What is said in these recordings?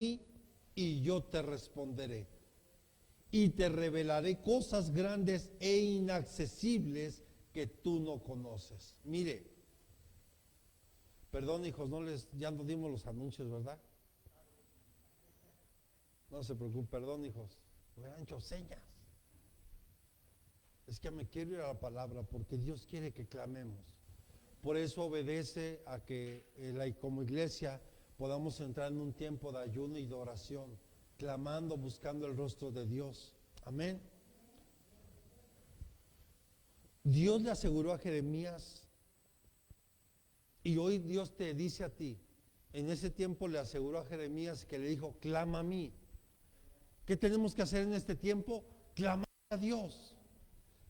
y yo te responderé. Y te revelaré cosas grandes e inaccesibles que tú no conoces. Mire, perdón hijos, ya no dimos los anuncios, ¿verdad? No se preocupen, perdón hijos, me han hecho señas. Es que me quiero ir a la palabra porque Dios quiere que clamemos. Por eso obedece a que como iglesia podamos entrar en un tiempo de ayuno y de oración, clamando, buscando el rostro de Dios. Amén. Dios le aseguró a Jeremías, y hoy Dios te dice a ti, en ese tiempo le aseguró a Jeremías que le dijo, clama a mí. ¿Qué tenemos que hacer en este tiempo? Clamar a Dios.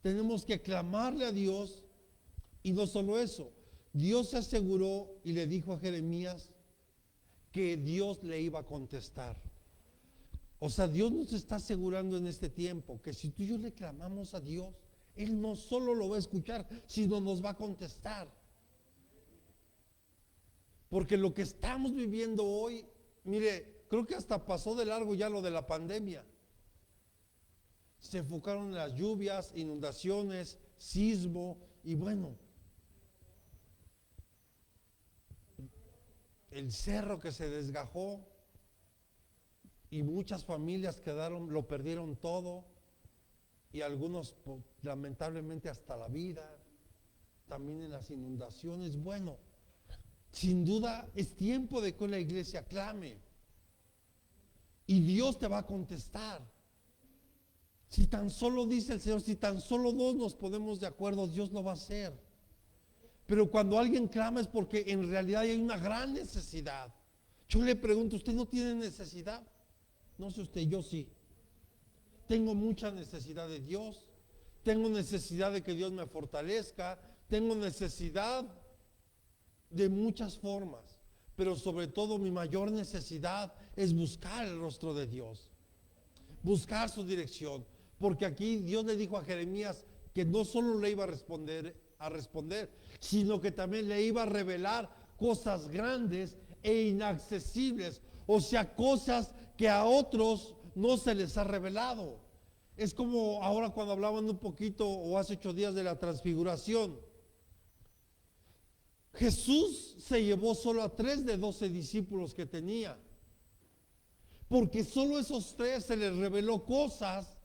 Tenemos que clamarle a Dios, y no solo eso, Dios se aseguró y le dijo a Jeremías que Dios le iba a contestar. O sea, Dios nos está asegurando en este tiempo que si tú y yo le clamamos a Dios, Él no solo lo va a escuchar, sino nos va a contestar. Porque lo que estamos viviendo hoy, mire, creo que hasta pasó de largo ya lo de la pandemia. Se enfocaron en las lluvias, inundaciones, sismo, y bueno, el cerro que se desgajó, y muchas familias lo perdieron todo, y algunos lamentablemente hasta la vida, también en las inundaciones. Bueno, sin duda es tiempo de que la iglesia clame, y Dios te va a contestar. Si tan solo dice el Señor, si tan solo dos nos ponemos de acuerdo, Dios lo va a hacer. Pero cuando alguien clama es porque en realidad hay una gran necesidad. Yo le pregunto, ¿usted no tiene necesidad? No sé usted, yo sí. Tengo mucha necesidad de Dios. Tengo necesidad de que Dios me fortalezca. Tengo necesidad de muchas formas. Pero sobre todo mi mayor necesidad es buscar el rostro de Dios. Buscar su dirección. Porque aquí Dios le dijo a Jeremías que no solo le iba a responder, sino que también le iba a revelar cosas grandes e inaccesibles. O sea, cosas que a otros no se les ha revelado. Es como ahora cuando hablaban un poquito, o hace 8 días, de la transfiguración. Jesús se llevó solo a 3 de 12 discípulos que tenía, porque solo esos 3 se les reveló cosas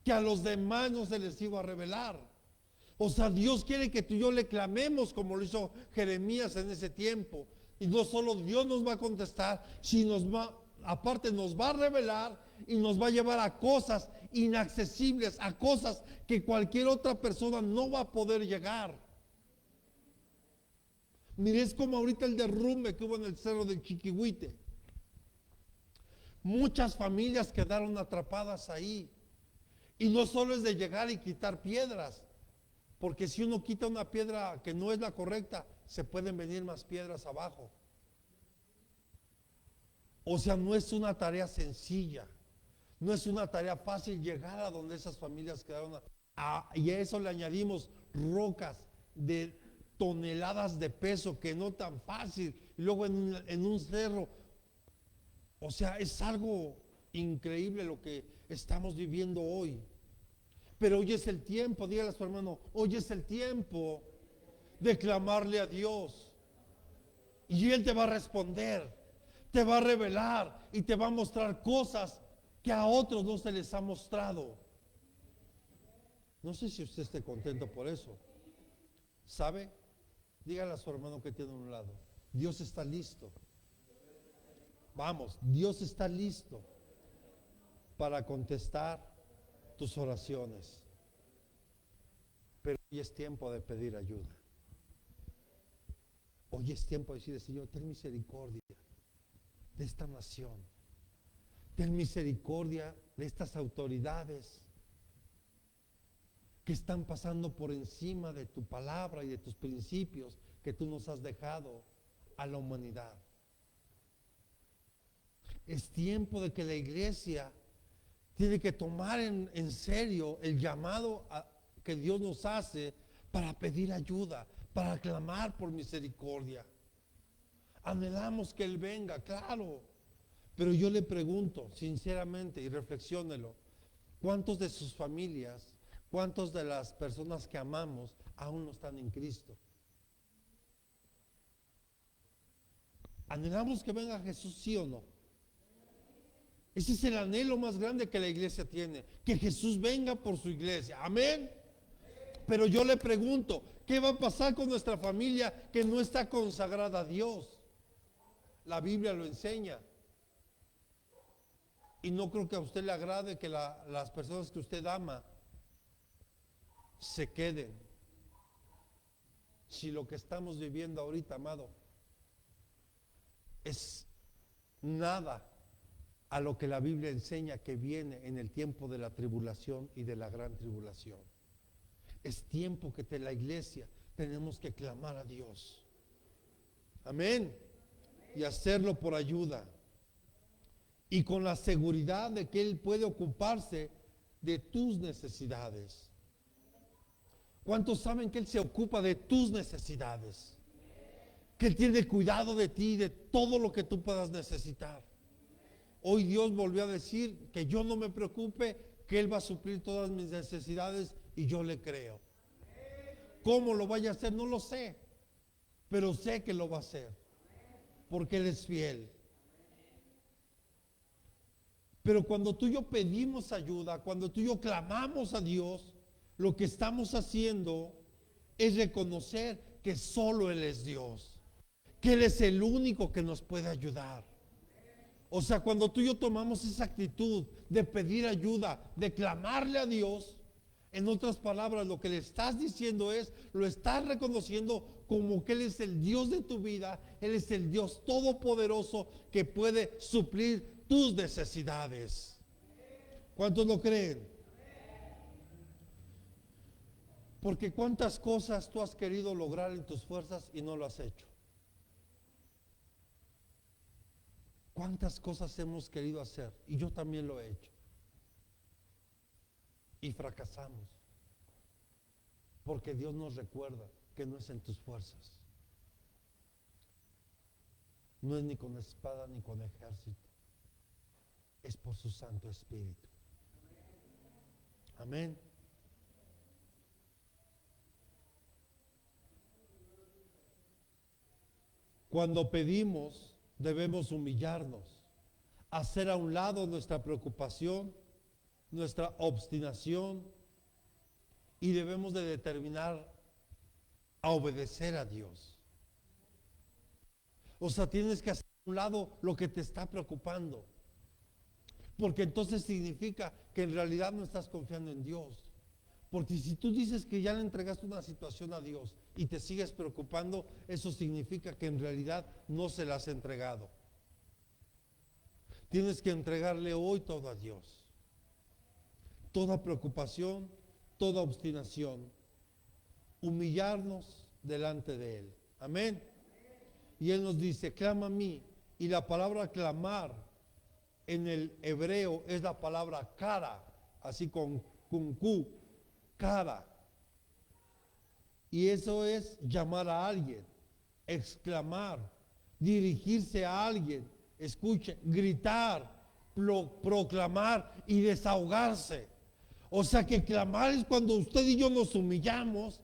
que a los demás no se les iba a revelar. O sea, Dios quiere que tú y yo le clamemos como lo hizo Jeremías en ese tiempo. Y no solo Dios nos va a contestar, sino aparte nos va a revelar y nos va a llevar a cosas inaccesibles, a cosas que cualquier otra persona no va a poder llegar. Mire, es como ahorita el derrumbe que hubo en el cerro del Chiquihuite. Muchas familias quedaron atrapadas ahí. Y no solo es de llegar y quitar piedras, porque si uno quita una piedra que no es la correcta, se pueden venir más piedras abajo. O sea, no es una tarea sencilla, no es una tarea fácil llegar a donde esas familias quedaron. Y a eso le añadimos rocas de toneladas de peso, que no tan fácil, y luego en un cerro. O sea, es algo increíble lo que estamos viviendo hoy. Pero hoy es el tiempo, dígale a su hermano, hoy es el tiempo de clamarle a Dios. Y Él te va a responder, te va a revelar y te va a mostrar cosas que a otros no se les ha mostrado. No sé si usted esté contento por eso. ¿Sabe? Dígale a su hermano que tiene a un lado, Dios está listo. Vamos, Dios está listo para contestar tus oraciones. Pero hoy es tiempo de pedir ayuda. Hoy es tiempo de decirle, Señor, ten misericordia de esta nación. Ten misericordia de estas autoridades que están pasando por encima de tu palabra y de tus principios que tú nos has dejado a la humanidad. Es tiempo de que la iglesia tiene que tomar en serio el llamado que Dios nos hace para pedir ayuda, para clamar por misericordia. Anhelamos que Él venga, claro, Pero yo le pregunto, sinceramente, y reflexiónelo, ¿cuántos de sus familias, cuántos de las personas que amamos aún no están en Cristo? ¿Anhelamos que venga Jesús, sí o no? Ese es el anhelo más grande que la iglesia tiene, que Jesús venga por su iglesia. Amén. Pero yo le pregunto, ¿qué va a pasar con nuestra familia que no está consagrada a Dios? La Biblia lo enseña. Y no creo que a usted le agrade que las personas que usted ama se queden. Si lo que estamos viviendo ahorita, amado, es nada a lo que la Biblia enseña que viene en el tiempo de la tribulación y de la gran tribulación. Es tiempo que la iglesia tenemos que clamar a Dios. Amén. Y hacerlo por ayuda. Y con la seguridad de que Él puede ocuparse de tus necesidades. ¿Cuántos saben que Él se ocupa de tus necesidades? Que Él tiene cuidado de ti, de todo lo que tú puedas necesitar. Hoy Dios volvió a decir que yo no me preocupe, que Él va a suplir todas mis necesidades y yo le creo. ¿Cómo lo vaya a hacer? No lo sé, pero sé que lo va a hacer, porque Él es fiel. Pero cuando tú y yo pedimos ayuda, cuando tú y yo clamamos a Dios, lo que estamos haciendo es reconocer que solo Él es Dios, que Él es el único que nos puede ayudar. O sea, cuando tú y yo tomamos esa actitud de pedir ayuda, de clamarle a Dios, en otras palabras, lo que le estás diciendo es, lo estás reconociendo como que Él es el Dios de tu vida, Él es el Dios todopoderoso que puede suplir tus necesidades. ¿Cuántos lo creen? Porque cuántas cosas tú has querido lograr en tus fuerzas y no lo has hecho. ¿Cuántas cosas hemos querido hacer? Y yo también lo he hecho. Y fracasamos. Porque Dios nos recuerda que no es en tus fuerzas. No es ni con espada ni con ejército. Es por su Santo Espíritu. Amén. Cuando pedimos, debemos humillarnos, hacer a un lado nuestra preocupación, nuestra obstinación, y debemos de determinar a obedecer a Dios. O sea, tienes que hacer a un lado lo que te está preocupando, porque entonces significa que en realidad no estás confiando en Dios. Porque si tú dices que ya le entregaste una situación a Dios y te sigues preocupando, eso significa que en realidad no se la has entregado. Tienes que entregarle hoy todo a Dios. Toda preocupación, toda obstinación. Humillarnos delante de Él. Amén. Y Él nos dice, clama a mí. Y la palabra clamar en el hebreo es la palabra cara, así con Q, cara. Y eso es llamar a alguien, exclamar, dirigirse a alguien, escuche, gritar, proclamar y desahogarse. O sea que clamar es cuando usted y yo nos humillamos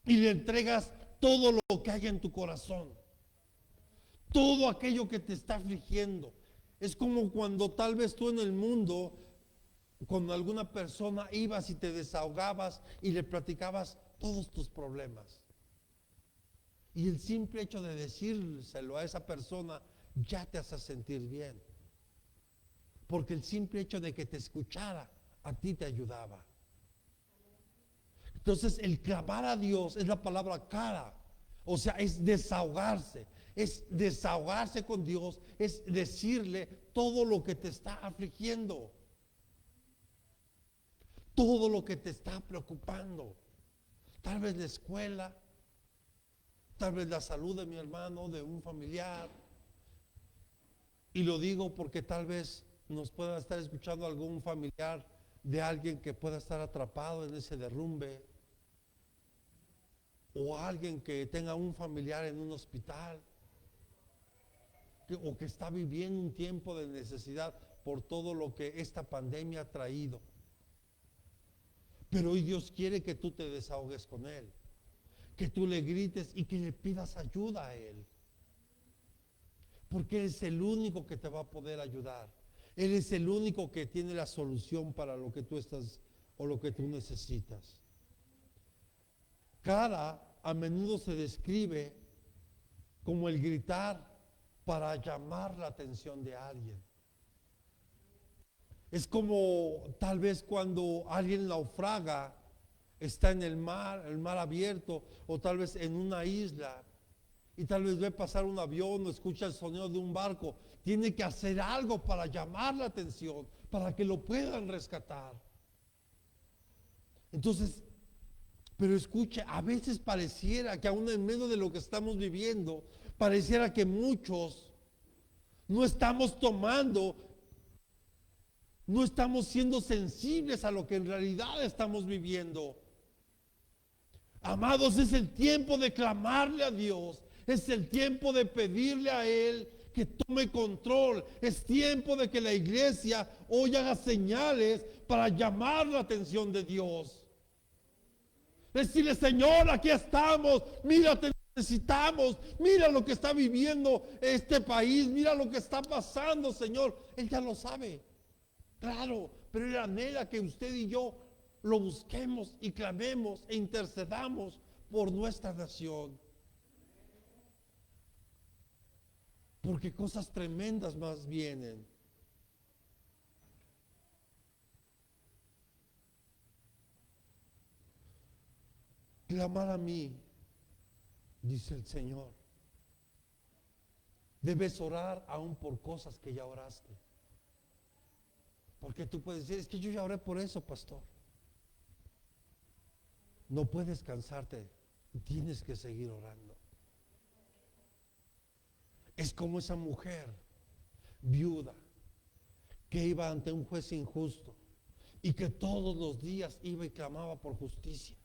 y le entregas todo lo que hay en tu corazón, todo aquello que te está afligiendo. Es como cuando tal vez tú en el mundo con alguna persona ibas y te desahogabas y le platicabas todos tus problemas. Y el simple hecho de decírselo a esa persona ya te hace sentir bien. Porque el simple hecho de que te escuchara a ti te ayudaba. Entonces el clamar a Dios es la palabra cara. O sea, es desahogarse. Es desahogarse con Dios. Es decirle todo lo que te está afligiendo. Todo lo que te está preocupando. Tal vez la escuela, tal vez la salud de mi hermano, de un familiar. Y lo digo porque tal vez nos pueda estar escuchando algún familiar de alguien que pueda estar atrapado en ese derrumbe. O alguien que tenga un familiar en un hospital. o que está viviendo un tiempo de necesidad por todo lo que esta pandemia ha traído. Pero hoy Dios quiere que tú te desahogues con Él, que tú le grites y que le pidas ayuda a Él. Porque Él es el único que te va a poder ayudar. Él es el único que tiene la solución para lo que tú estás o lo que tú necesitas. Cara a menudo se describe como el gritar para llamar la atención de alguien. Es como tal vez cuando alguien naufraga, está en el mar abierto, o tal vez en una isla, y tal vez ve pasar un avión o escucha el sonido de un barco. Tiene que hacer algo para llamar la atención, para que lo puedan rescatar. Entonces, pero escuche, a veces pareciera que aún en medio de lo que estamos viviendo, pareciera que muchos no estamos no estamos siendo sensibles a lo que en realidad estamos viviendo. Amados, es el tiempo de clamarle a Dios, es el tiempo de pedirle a Él que tome control, es tiempo de que la iglesia hoy haga señales para llamar la atención de Dios. Decirle: Señor, aquí estamos, mira, te necesitamos, mira lo que está viviendo este país, mira lo que está pasando, Señor. Él ya lo sabe, claro, pero Él anhela que usted y yo lo busquemos y clamemos e intercedamos por nuestra nación. Porque cosas tremendas más vienen. Clamar a mí, dice el Señor. Debes orar aún por cosas que ya oraste. Porque tú puedes decir: es que yo ya oré por eso, pastor. No puedes cansarte, tienes que seguir orando. Es como esa mujer viuda que iba ante un juez injusto y que todos los días iba y clamaba por justicia.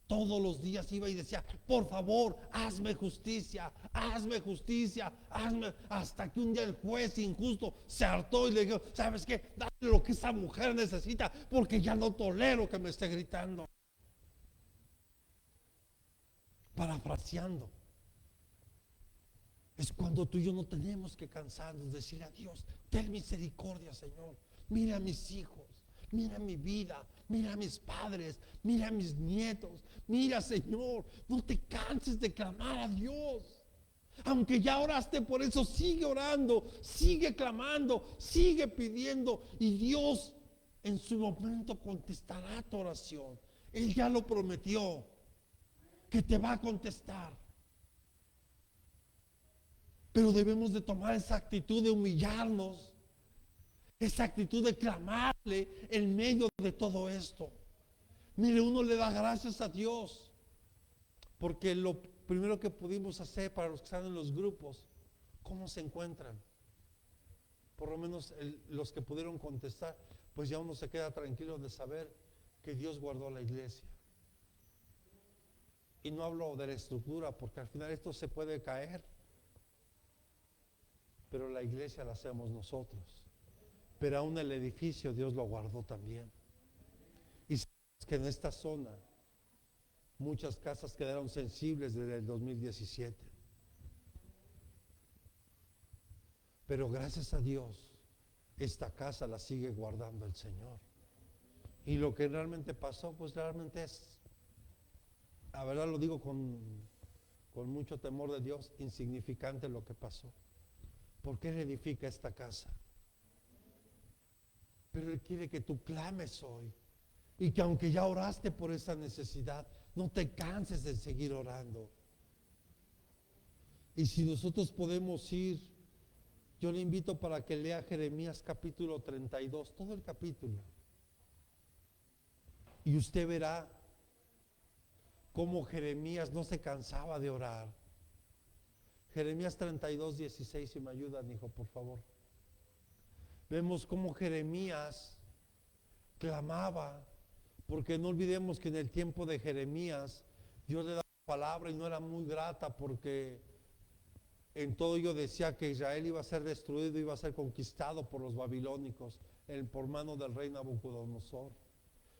Todos los días iba y decía: por favor, hazme justicia, hazme justicia, hazme. Hasta que un día el juez injusto se hartó y le dijo: ¿sabes qué? Dale lo que esa mujer necesita, porque ya no tolero que me esté gritando. Parafraseando, es cuando tú y yo no tenemos que cansarnos, decirle a Dios: ten misericordia, Señor, mira a mis hijos, mira mi vida, mira a mis padres, mira a mis nietos, mira, Señor. No te canses de clamar a Dios. Aunque ya oraste por eso, sigue orando, sigue clamando, sigue pidiendo, y Dios en su momento contestará tu oración. Él ya lo prometió, que te va a contestar. Pero debemos de tomar esa actitud de humillarnos, esa actitud de clamarle en medio de todo esto. Mire, uno le da gracias a Dios, porque lo primero que pudimos hacer para los que están en los grupos, ¿cómo se encuentran? Por lo menos los que pudieron contestar, pues ya uno se queda tranquilo de saber que Dios guardó la iglesia. Y no hablo de la estructura, porque al final esto se puede caer, pero la iglesia la hacemos nosotros. Pero aún el edificio Dios lo guardó también. Y sabes que en esta zona muchas casas quedaron sensibles desde el 2017. Pero gracias a Dios, esta casa la sigue guardando el Señor. Y lo que realmente pasó, pues realmente es, la verdad lo digo con mucho temor de Dios, insignificante lo que pasó. Porque Él edifica esta casa. Pero Él quiere que tú clames hoy. Y que aunque ya oraste por esa necesidad, no te canses de seguir orando. Y si nosotros podemos ir, yo le invito para que lea Jeremías capítulo 32, todo el capítulo. Y usted verá cómo Jeremías no se cansaba de orar. Jeremías 32, 16, si me ayudan, hijo, por favor. Vemos cómo Jeremías clamaba, porque no olvidemos que en el tiempo de Jeremías Dios le daba palabra y no era muy grata, porque En todo ello decía que Israel iba a ser destruido, iba a ser conquistado por los babilónicos, por mano del rey Nabucodonosor.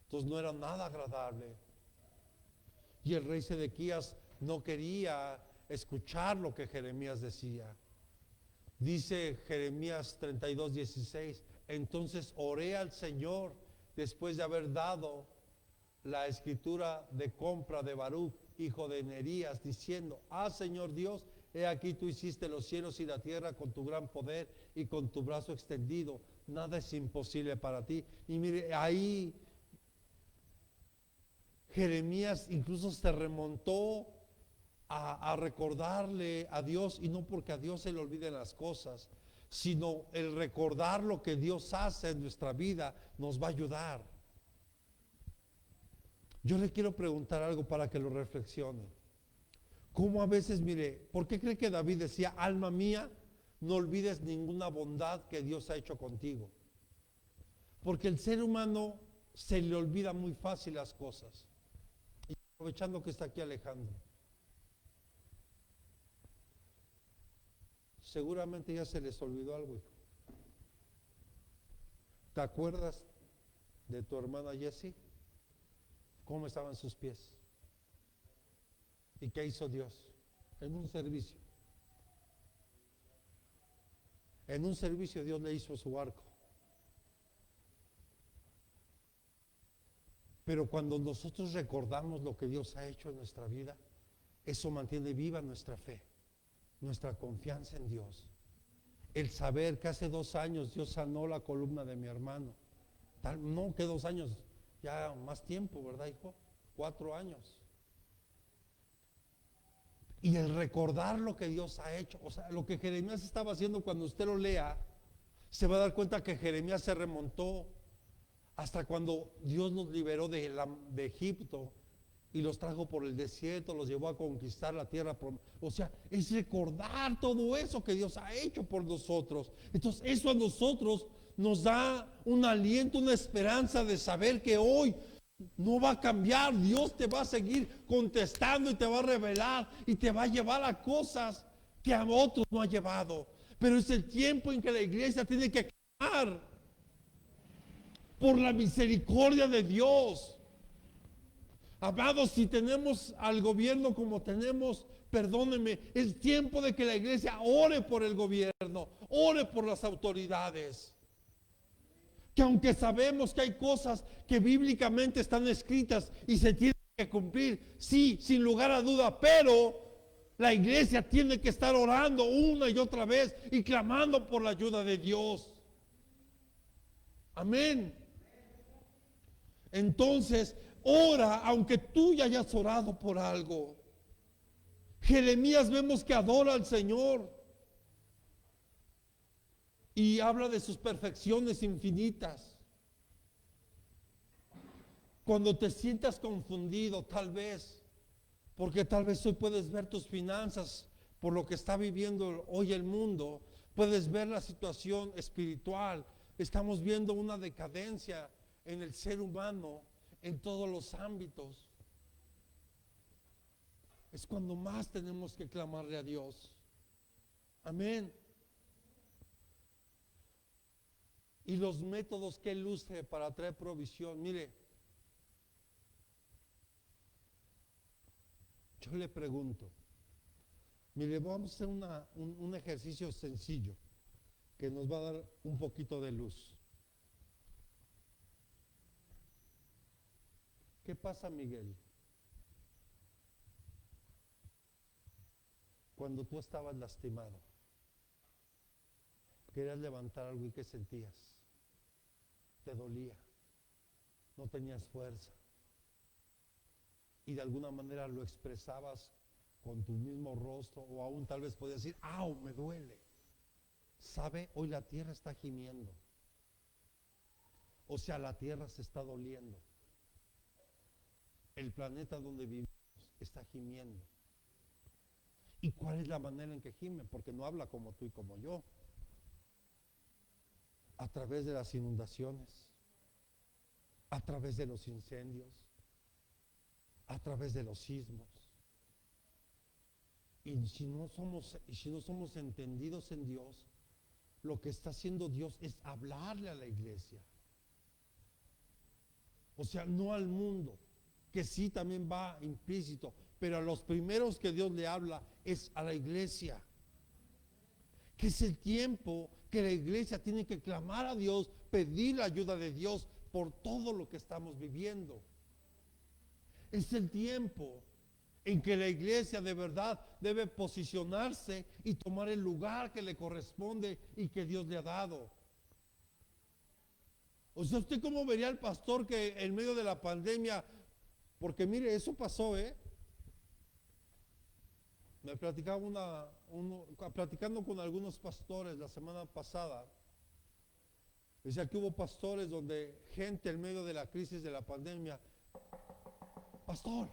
Entonces no era nada agradable. Y el rey Sedequías no quería escuchar lo que Jeremías decía. Dice Jeremías 32:16, entonces oré al Señor después de haber dado la escritura de compra de Baruch, hijo de Nerías, diciendo, Señor Dios, he aquí tú hiciste los cielos y la tierra con tu gran poder y con tu brazo extendido, nada es imposible para ti. Y mire, ahí Jeremías incluso se remontó a recordarle a Dios, y no porque a Dios se le olviden las cosas, sino el recordar lo que Dios hace en nuestra vida nos va a ayudar. Yo le quiero preguntar algo para que lo reflexione. ¿Cómo a veces, mire, por qué cree que David decía, alma mía, no olvides ninguna bondad que Dios ha hecho contigo? Porque el ser humano se le olvida muy fácil las cosas. Y aprovechando que está aquí Alejandro, seguramente ya se les olvidó algo, hijo. ¿Te acuerdas de tu hermana Jessie? ¿Cómo estaban sus pies? ¿Y qué hizo Dios? En un servicio. En un servicio Dios le hizo su arco. Pero cuando nosotros recordamos lo que Dios ha hecho en nuestra vida, eso mantiene viva nuestra fe, nuestra confianza en Dios. El saber que hace 2 años Dios sanó la columna de mi hermano. No, que 2 años, ya más tiempo, ¿verdad, hijo? 4 años. Y el recordar lo que Dios ha hecho, o sea, lo que Jeremías estaba haciendo, cuando usted lo lea, se va a dar cuenta que Jeremías se remontó hasta cuando Dios nos liberó de Egipto y los trajo por el desierto, los llevó a conquistar la tierra. O sea, es recordar todo eso que Dios ha hecho por nosotros. Entonces eso a nosotros nos da un aliento, una esperanza de saber que hoy no va a cambiar. Dios te va a seguir contestando y te va a revelar y te va a llevar a cosas que a otros no ha llevado. Pero es el tiempo en que la iglesia tiene que clamar por la misericordia de Dios. Amados, si tenemos al gobierno como tenemos, perdónenme, es tiempo de que la iglesia ore por el gobierno, ore por las autoridades. Que aunque sabemos que hay cosas que bíblicamente están escritas y se tienen que cumplir, sí, sin lugar a duda, pero la iglesia tiene que estar orando una y otra vez y clamando por la ayuda de Dios. Amén. Entonces, ora, aunque tú ya hayas orado por algo. Jeremías vemos que adora al Señor y habla de sus perfecciones infinitas. Cuando te sientas confundido, tal vez, porque tal vez hoy puedes ver tus finanzas por lo que está viviendo hoy el mundo, puedes ver la situación espiritual. Estamos viendo una decadencia en el ser humano en todos los ámbitos. Es cuando más tenemos que clamarle a Dios. Amén. Y los métodos que Él use para traer provisión. Mire, yo le pregunto, mire, vamos a hacer un ejercicio sencillo que nos va a dar un poquito de luz. ¿Qué pasa, Miguel? Cuando tú estabas lastimado, querías levantar algo y ¿qué sentías? Te dolía, no tenías fuerza y de alguna manera lo expresabas con tu mismo rostro, o aún tal vez podías decir, ¡au! Me duele. ¿Sabe? Hoy la tierra está gimiendo. O sea, la tierra se está doliendo. El planeta donde vivimos está gimiendo. ¿Y cuál es la manera en que gime? Porque no habla como tú y como yo. A través de las inundaciones, a través de los incendios, a través de los sismos. Y si no somos entendidos en Dios, lo que está haciendo Dios es hablarle a la iglesia. O sea, no al mundo, que sí también va implícito, pero a los primeros que Dios le habla es a la iglesia. Que es el tiempo que la iglesia tiene que clamar a Dios, pedir la ayuda de Dios por todo lo que estamos viviendo. Es el tiempo en que la iglesia de verdad debe posicionarse y tomar el lugar que le corresponde y que Dios le ha dado. O sea, ¿usted cómo vería al pastor que en medio de la pandemia, porque mire, eso pasó, me platicaba platicando con algunos pastores la semana pasada, decía que hubo pastores donde gente en medio de la crisis de la pandemia, pastor,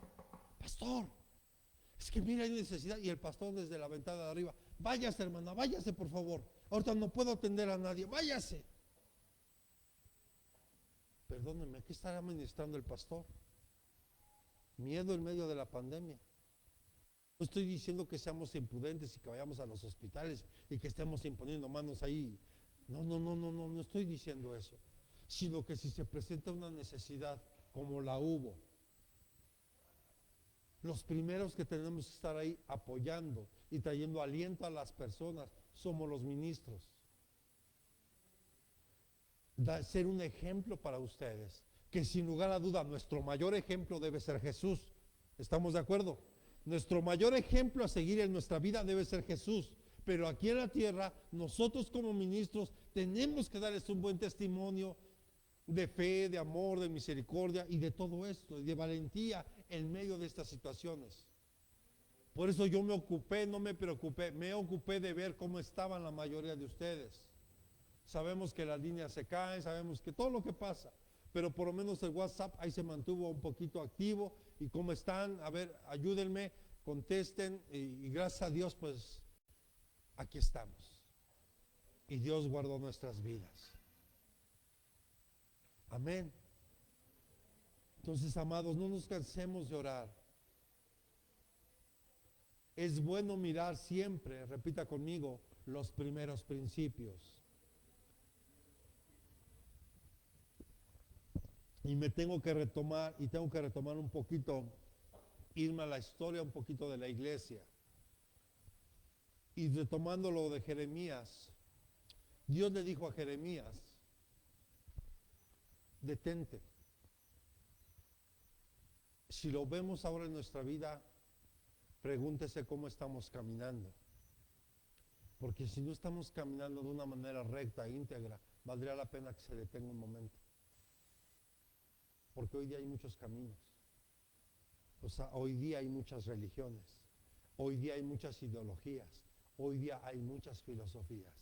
es que mira, hay necesidad, y el pastor desde la ventana de arriba, váyase hermana, váyase por favor, ahorita no puedo atender a nadie, váyase. Perdónenme, ¿qué estará ministrando el pastor? Miedo en medio de la pandemia. No estoy diciendo que seamos impudentes y que vayamos a los hospitales y que estemos imponiendo manos ahí. No estoy diciendo eso. Sino que si se presenta una necesidad como la hubo, los primeros que tenemos que estar ahí apoyando y trayendo aliento a las personas somos los ministros. Ser un ejemplo para ustedes, que sin lugar a duda nuestro mayor ejemplo debe ser Jesús. ¿Estamos de acuerdo? Nuestro mayor ejemplo a seguir en nuestra vida debe ser Jesús. Pero aquí en la tierra, nosotros como ministros tenemos que darles un buen testimonio de fe, de amor, de misericordia y de todo esto, y de valentía en medio de estas situaciones. Por eso yo me ocupé de ver cómo estaban la mayoría de ustedes. Sabemos que las líneas se caen, sabemos que todo lo que pasa, pero por lo menos el WhatsApp ahí se mantuvo un poquito activo. ¿Y cómo están? A ver, ayúdenme, contesten, y gracias a Dios pues aquí estamos. Y Dios guardó nuestras vidas. Amén. Entonces, amados, no nos cansemos de orar. Es bueno mirar siempre, repita conmigo, los primeros principios. Y tengo que retomar un poquito, irme a la historia un poquito de la iglesia. Y retomando lo de Jeremías, Dios le dijo a Jeremías, detente. Si lo vemos ahora en nuestra vida, pregúntese cómo estamos caminando. Porque si no estamos caminando de una manera recta e íntegra, valdría la pena que se detenga un momento. Porque hoy día hay muchos caminos. O sea, hoy día hay muchas religiones. Hoy día hay muchas ideologías. Hoy día hay muchas filosofías.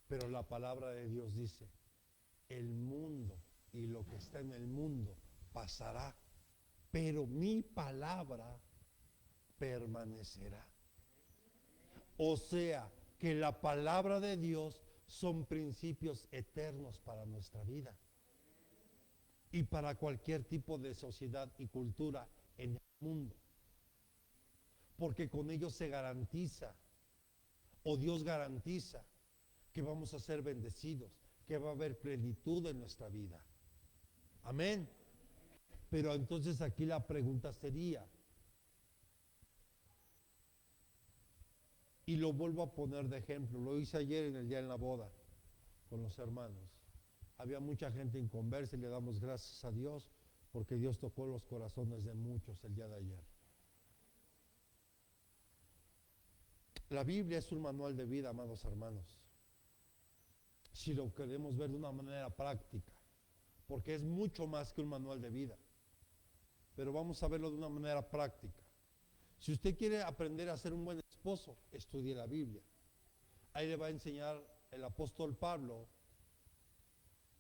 Pero la palabra de Dios dice, el mundo y lo que está en el mundo pasará, pero mi palabra permanecerá. O sea, que la palabra de Dios son principios eternos para nuestra vida y para cualquier tipo de sociedad y cultura en el mundo. Porque con ellos se garantiza, o Dios garantiza, que vamos a ser bendecidos, que va a haber plenitud en nuestra vida. Amén. Pero entonces aquí la pregunta sería, y lo vuelvo a poner de ejemplo, lo hice ayer en el día en la boda con los hermanos. Había mucha gente inconversa y le damos gracias a Dios porque Dios tocó los corazones de muchos el día de ayer. La Biblia es un manual de vida, amados hermanos, si lo queremos ver de una manera práctica, porque es mucho más que un manual de vida, pero vamos a verlo de una manera práctica. Si usted quiere aprender a ser un buen esposo, estudie la Biblia. Ahí le va a enseñar el apóstol Pablo.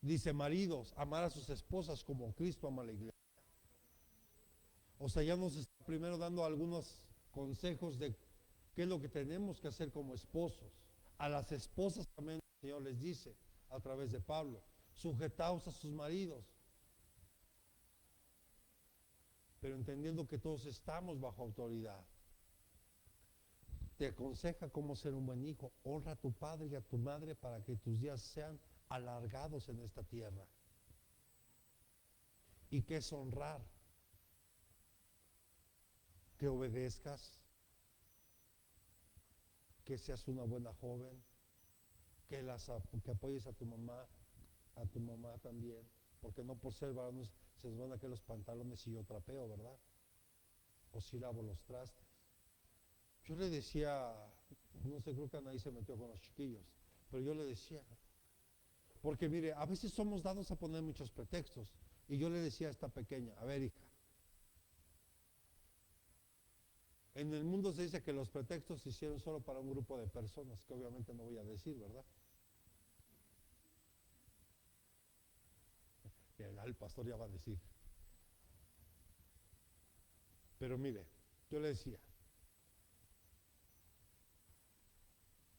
Dice, maridos, amar a sus esposas como Cristo ama a la iglesia. O sea, ya nos está primero dando algunos consejos de qué es lo que tenemos que hacer como esposos. A las esposas también el Señor les dice, a través de Pablo, sujetaos a sus maridos. Pero entendiendo que todos estamos bajo autoridad. te aconseja cómo ser un buen hijo. Honra a tu padre y a tu madre para que tus días sean alargados en esta tierra. ¿Y qué es honrar? Que obedezcas, que seas una buena joven, que apoyes a tu mamá también, porque no por ser varones se nos van a caer los pantalones y yo trapeo, ¿verdad? O si lavo los trastes. Yo le decía, no sé, creo que Anaí se metió con los chiquillos, pero yo le decía, porque mire, a veces somos dados a poner muchos pretextos, y yo le decía a esta pequeña, a ver, hija, en el mundo se dice que los pretextos se hicieron solo para un grupo de personas, que obviamente no voy a decir, ¿verdad? El pastor ya va a decir. Pero mire, yo le decía,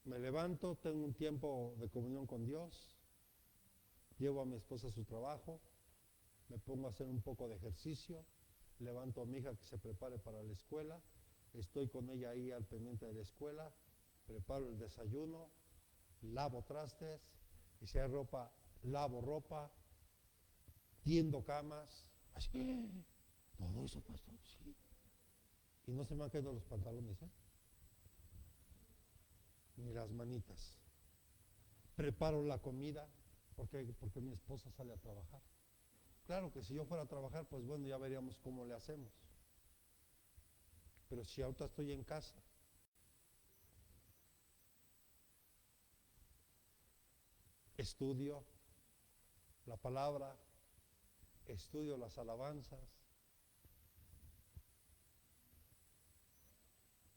me levanto, tengo un tiempo de comunión con Dios, llevo a mi esposa a su trabajo, me pongo a hacer un poco de ejercicio, levanto a mi hija que se prepare para la escuela, estoy con ella ahí al pendiente de la escuela, preparo el desayuno, lavo trastes, y si hay ropa, lavo ropa, tiendo camas, así, todo eso, pastor, sí. Y no se me han caído los pantalones, ni las manitas. Preparo la comida, porque mi esposa sale a trabajar. Claro que si yo fuera a trabajar, pues bueno, ya veríamos cómo le hacemos. Pero si ahorita estoy en casa, estudio la palabra, estudio las alabanzas,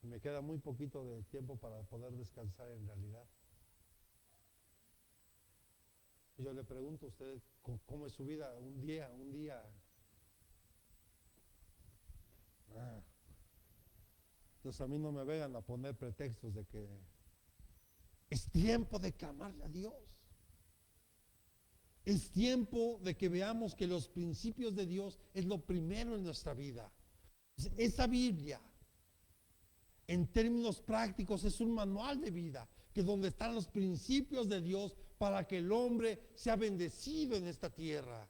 y me queda muy poquito de tiempo para poder descansar en realidad. Y yo le pregunto a usted, ¿cómo es su vida? Un día. Entonces a mí no me vengan a poner pretextos de que es tiempo de clamarle a Dios. Es tiempo de que veamos que los principios de Dios es lo primero en nuestra vida. Esa Biblia, en términos prácticos, es un manual de vida, que es donde están los principios de Dios para que el hombre sea bendecido en esta tierra.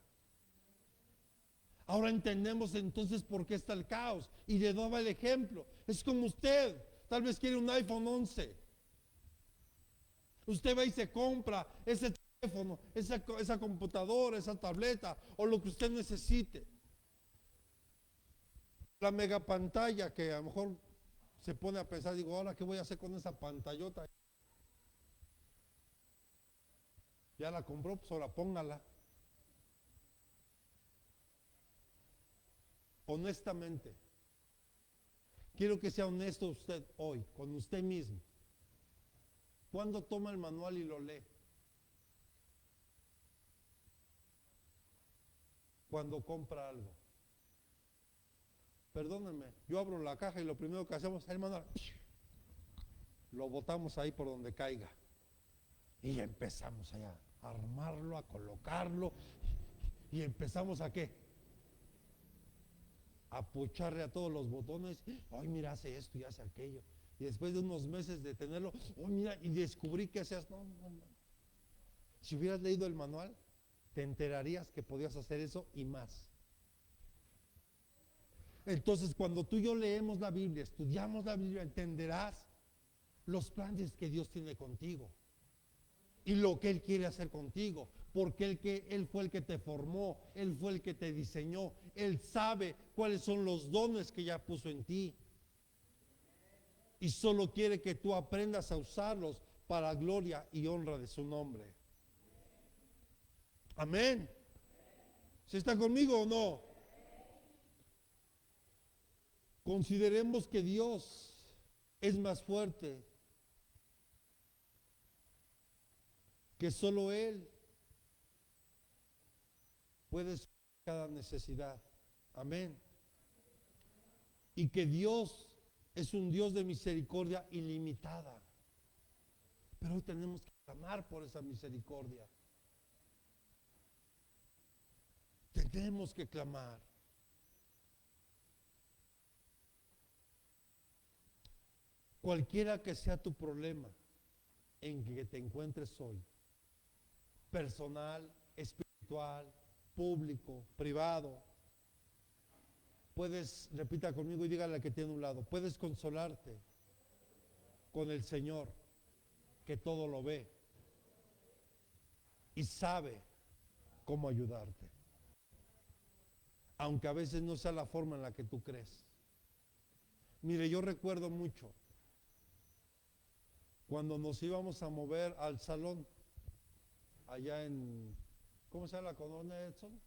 Ahora entendemos entonces por qué está el caos. Y le daba el ejemplo. Es como usted, tal vez quiere un iPhone 11. Usted va y se compra ese teléfono, esa computadora, esa tableta o lo que usted necesite. La mega pantalla que a lo mejor se pone a pensar, digo, ahora qué voy a hacer con esa pantallota. Ya la compró, pues ahora póngala. Honestamente, quiero que sea honesto usted hoy, con usted mismo. ¿Cuándo toma el manual y lo lee? Cuando compra algo. Perdónenme, yo abro la caja y lo primero que hacemos es el manual. Lo botamos ahí por donde caiga. Y empezamos allá a armarlo, a colocarlo. Y empezamos a ¿qué? A pucharle a todos los botones. Ay, mira, hace esto y hace aquello. Y después de unos meses de tenerlo, oh, mira, y descubrí que hacías. No. Si hubieras leído el manual, te enterarías que podías hacer eso y más. Entonces, cuando tú y yo leemos la Biblia, estudiamos la Biblia, entenderás los planes que Dios tiene contigo y lo que Él quiere hacer contigo, porque Él fue el que te formó, Él fue el que te diseñó, Él sabe cuáles son los dones que ya puso en ti y solo quiere que tú aprendas a usarlos para gloria y honra de su nombre. Amén. ¿Se está conmigo o no? Consideremos que Dios es más fuerte, que solo Él puede suplir cada necesidad. Amén. Y que Dios es un Dios de misericordia ilimitada. Pero hoy tenemos que clamar por esa misericordia. Tenemos que clamar. Cualquiera que sea tu problema en que te encuentres hoy, personal, espiritual, público, privado, puedes, repita conmigo y dígale al que tiene a un lado, puedes consolarte con el Señor, que todo lo ve y sabe cómo ayudarte, aunque a veces no sea la forma en la que tú crees. Mire, yo recuerdo mucho cuando nos íbamos a mover al salón allá en, ¿cómo se llama la colonia, Edson?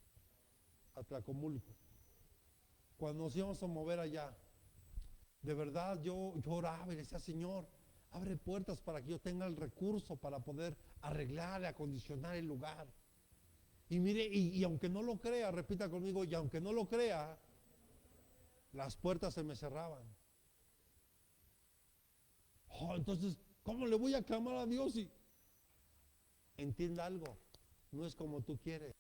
Atlacomulco. Cuando nos íbamos a mover allá, de verdad yo oraba y le decía, Señor, abre puertas para que yo tenga el recurso para poder arreglar y acondicionar el lugar. Y mire, y aunque no lo crea, repita conmigo, y aunque no lo crea, las puertas se me cerraban. Oh, entonces, ¿cómo le voy a clamar a Dios? Y entienda algo, no es como tú quieres,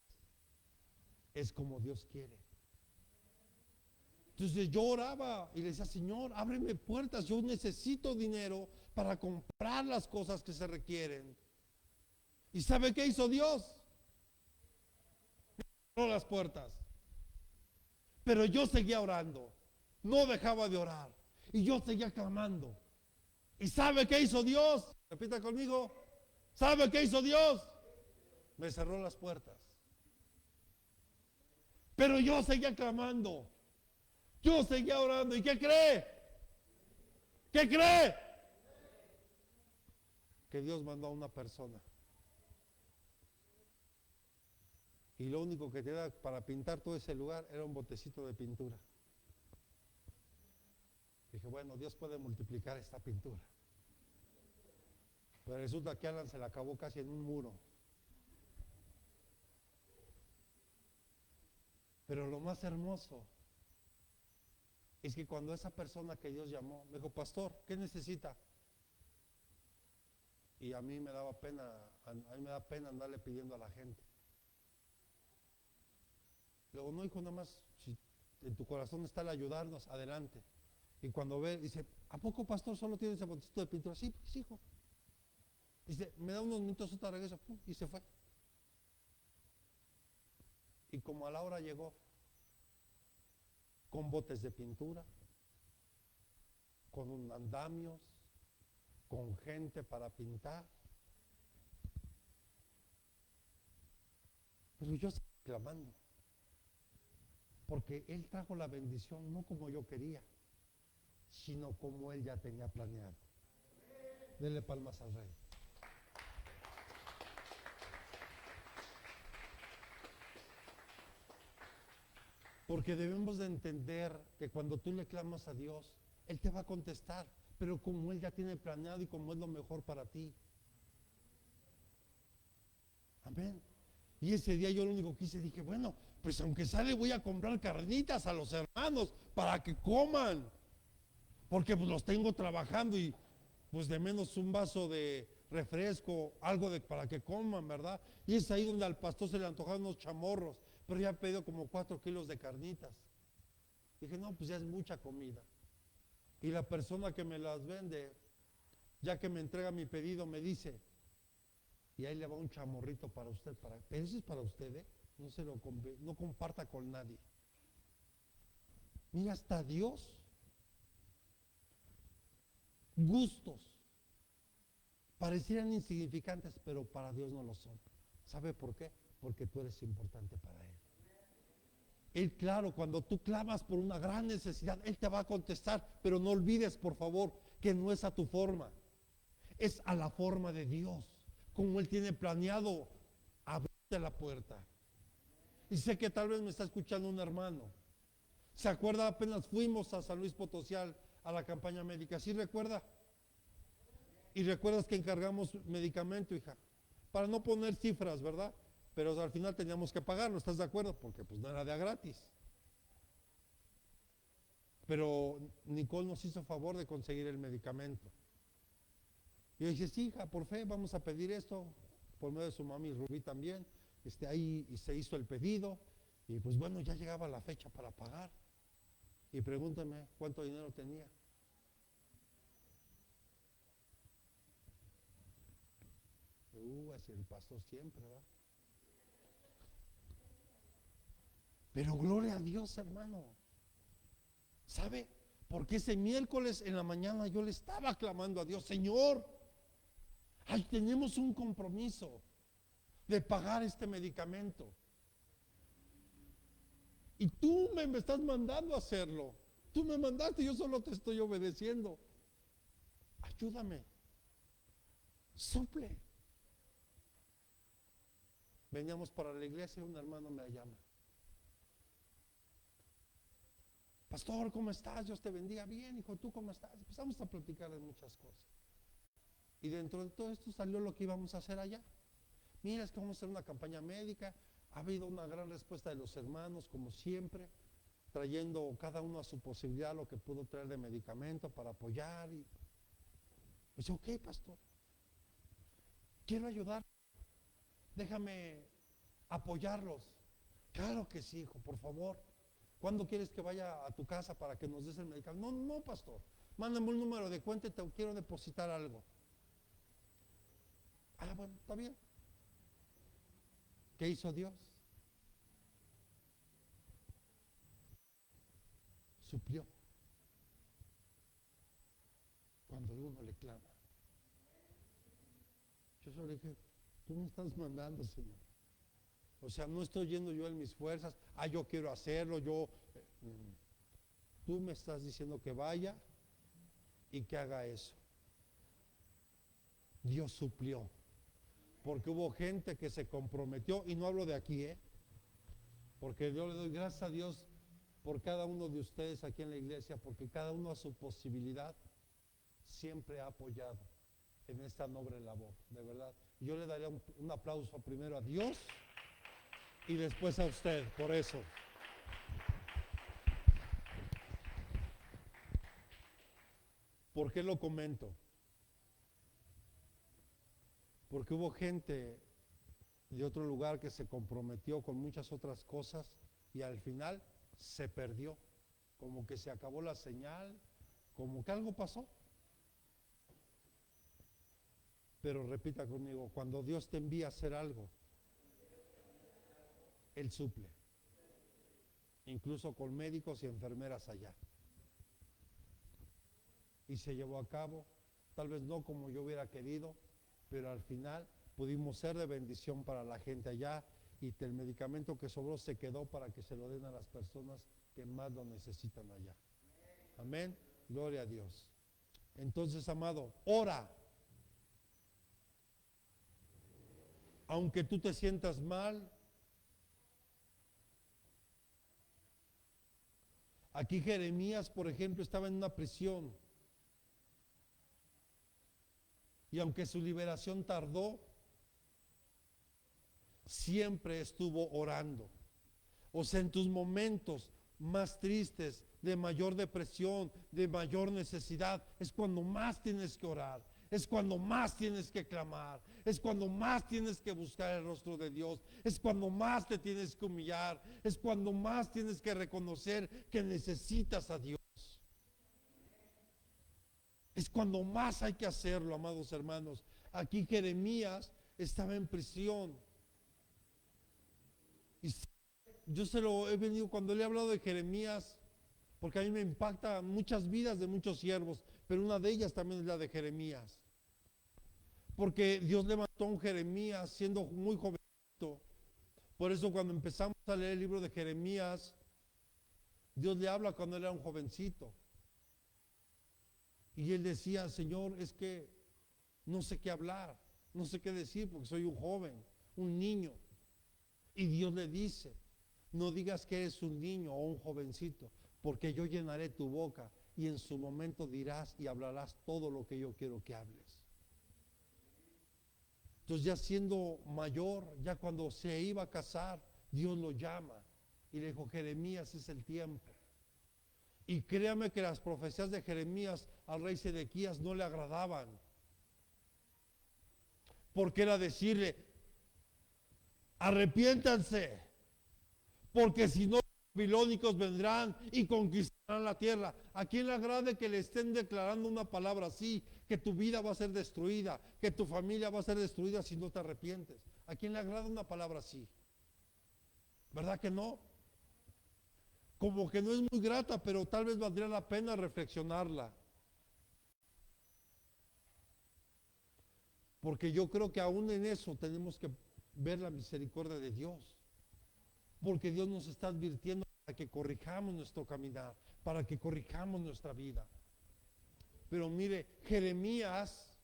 es como Dios quiere. Entonces yo oraba y le decía, Señor, ábreme puertas, yo necesito dinero para comprar las cosas que se requieren. ¿Y sabe qué hizo Dios? Cerró las puertas. Pero yo seguía orando, no dejaba de orar y yo seguía clamando. ¿Y sabe qué hizo Dios? Repita conmigo, ¿sabe qué hizo Dios? Me cerró las puertas. Pero yo seguía clamando, yo seguía orando. ¿Y qué cree? ¿Qué cree? Que Dios mandó a una persona. Y lo único que te da para pintar todo ese lugar era un botecito de pintura. Dije, bueno, Dios puede multiplicar esta pintura. Pero resulta que Alan se la acabó casi en un muro. Pero lo más hermoso es que cuando esa persona que Dios llamó, me dijo, pastor, ¿qué necesita? Y a mí me daba pena, a mí me da pena andarle pidiendo a la gente. Luego, no, hijo, nada más, si en tu corazón está el ayudarnos, adelante. Y cuando ve, dice, ¿a poco, pastor, solo tiene ese botecito de pintura? Sí, pues, hijo. Dice, me da unos minutos, otra regreso, pum, y se fue. Y como a la hora llegó, con botes de pintura, con andamios, con gente para pintar. Pero yo seguí clamando, porque Él trajo la bendición no como yo quería, sino como Él ya tenía planeado. Denle palmas al Rey. Porque debemos de entender que cuando tú le clamas a Dios, Él te va a contestar, pero como Él ya tiene planeado y como es lo mejor para ti. Amén. Y ese día yo lo único que hice, dije, bueno, pues aunque sale voy a comprar carnitas a los hermanos para que coman, porque pues los tengo trabajando y pues de menos un vaso de refresco, algo para que coman, ¿verdad? Y es ahí donde al pastor se le antojaron unos chamorros, pero ya ha pedido como 4 kilos de carnitas. Dije, no, pues ya es mucha comida. Y la persona que me las vende, ya que me entrega mi pedido, me dice, y ahí le va un chamorrito para usted, pero eso es para usted, ¿eh? No comparta con nadie. Mira, hasta Dios, gustos, parecieran insignificantes, pero para Dios no lo son. ¿Sabe por qué? Porque tú eres importante para Él. Él, claro, cuando tú clamas por una gran necesidad, Él te va a contestar, pero no olvides, por favor, que no es a tu forma, es a la forma de Dios, como Él tiene planeado abrirte la puerta. Y sé que tal vez me está escuchando un hermano. ¿Se acuerda? Apenas fuimos a San Luis Potosí a la campaña médica. ¿Sí recuerda? Y recuerdas que encargamos medicamento, hija, para no poner cifras, ¿verdad? Pero al final teníamos que pagarlo, ¿estás de acuerdo? Porque pues no era de a gratis. Pero Nicole nos hizo favor de conseguir el medicamento. Y yo dije, sí, hija, por fe vamos a pedir esto, por medio de su mami Rubí también. Ahí y se hizo el pedido, y pues bueno, ya llegaba la fecha para pagar. Y pregúntame cuánto dinero tenía. así el pastor siempre, ¿verdad? Pero gloria a Dios, hermano. ¿Sabe? Porque ese miércoles en la mañana yo le estaba clamando a Dios, Señor, ay, tenemos un compromiso de pagar este medicamento. Y tú me estás mandando a hacerlo. Tú me mandaste, yo solo te estoy obedeciendo. Ayúdame. Suple. Veníamos para la iglesia y un hermano me llama. Pastor, ¿cómo estás? Dios te bendiga. Bien, hijo, ¿tú cómo estás? Empezamos a platicar de muchas cosas. Y dentro de todo esto salió lo que íbamos a hacer allá. Mira, es que vamos a hacer una campaña médica. Ha habido una gran respuesta de los hermanos, como siempre, trayendo cada uno a su posibilidad lo que pudo traer de medicamento para apoyar. Y dice, ok, pastor, quiero ayudar. Déjame apoyarlos. Claro que sí, hijo, por favor. ¿Cuándo quieres que vaya a tu casa para que nos des el medicamento? No, no, pastor. Mándame un número de cuenta y te quiero depositar algo. Ah, bueno, está bien. ¿Qué hizo Dios? Suplió. Cuando uno le clama. Yo solo dije, tú me estás mandando, Señor. O sea, no estoy yendo yo en mis fuerzas. Ah, yo quiero hacerlo, tú me estás diciendo que vaya y que haga eso. Dios suplió. Porque hubo gente que se comprometió, y no hablo de aquí, porque yo le doy gracias a Dios por cada uno de ustedes aquí en la iglesia, porque cada uno a su posibilidad siempre ha apoyado en esta noble labor, de verdad. Yo le daría un aplauso primero a Dios y después a usted, por eso. ¿Por qué lo comento? Porque hubo gente de otro lugar que se comprometió con muchas otras cosas y al final se perdió, como que se acabó la señal, como que algo pasó. Pero repita conmigo, cuando Dios te envía a hacer algo, Él suple, incluso con médicos y enfermeras allá. Y se llevó a cabo, tal vez no como yo hubiera querido, pero al final pudimos ser de bendición para la gente allá y el medicamento que sobró se quedó para que se lo den a las personas que más lo necesitan allá. Amén, gloria a Dios. Entonces, amado, ora. Aunque tú te sientas mal, aquí Jeremías, por ejemplo, estaba en una prisión. Y aunque su liberación tardó, siempre estuvo orando. O sea, en tus momentos más tristes, de mayor depresión, de mayor necesidad, es cuando más tienes que orar, es cuando más tienes que clamar, es cuando más tienes que buscar el rostro de Dios, es cuando más te tienes que humillar, es cuando más tienes que reconocer que necesitas a Dios. Es cuando más hay que hacerlo, amados hermanos. Aquí Jeremías estaba en prisión. Y yo se lo he venido, cuando le he hablado de Jeremías, porque a mí me impacta muchas vidas de muchos siervos, pero una de ellas también es la de Jeremías. Porque Dios levantó a un Jeremías siendo muy jovencito. Por eso cuando empezamos a leer el libro de Jeremías, Dios le habla cuando él era un jovencito. Y él decía, Señor, es que no sé qué hablar, no sé qué decir porque soy un joven, un niño. Y Dios le dice, no digas que eres un niño o un jovencito, porque yo llenaré tu boca y en su momento dirás y hablarás todo lo que yo quiero que hables. Entonces ya siendo mayor, ya cuando se iba a casar, Dios lo llama y le dijo, Jeremías, es el tiempo. Y créame que las profecías de Jeremías al rey Sedequías no le agradaban. Porque era decirle, arrepiéntanse, porque si no babilónicos vendrán y conquistarán la tierra. ¿A quién le agrade que le estén declarando una palabra así? Que tu vida va a ser destruida, que tu familia va a ser destruida si no te arrepientes. ¿A quién le agrada una palabra así? ¿Verdad que no? Como que no es muy grata, pero tal vez valdría la pena reflexionarla. Porque yo creo que aún en eso tenemos que ver la misericordia de Dios. Porque Dios nos está advirtiendo para que corrijamos nuestro caminar, para que corrijamos nuestra vida. Pero mire, Jeremías,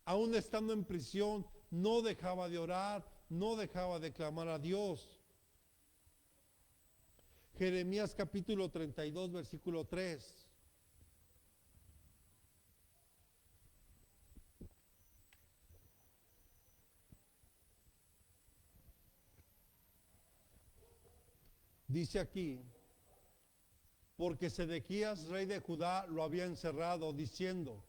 aún estando en prisión, no dejaba de orar, no dejaba de clamar a Dios. Jeremías capítulo 32, versículo 3. Dice aquí, porque Sedequías, rey de Judá, lo había encerrado, diciendo,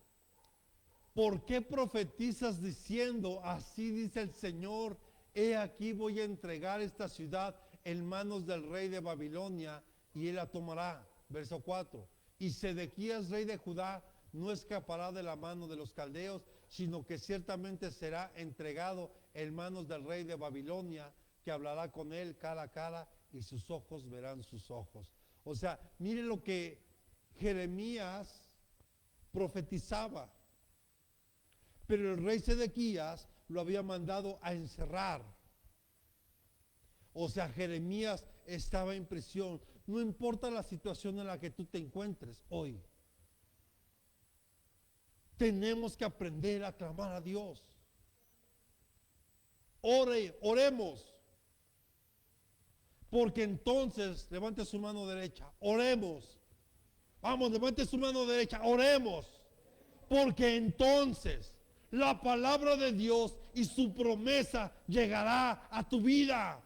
¿por qué profetizas diciendo, así dice el Señor, he aquí voy a entregar esta ciudad en manos del rey de Babilonia, y él la tomará? Verso 4, y Sedequías, rey de Judá, no escapará de la mano de los caldeos, sino que ciertamente será entregado en manos del rey de Babilonia, que hablará con él cara a cara, y sus ojos verán sus ojos. O sea, mire lo que Jeremías profetizaba. Pero el rey Sedequías lo había mandado a encerrar. O sea, Jeremías estaba en prisión. No importa la situación en la que tú te encuentres hoy. Tenemos que aprender a clamar a Dios. Oremos. Porque entonces, levante su mano derecha, oremos. Vamos, levante su mano derecha, oremos. Porque entonces la palabra de Dios y su promesa llegará a tu vida.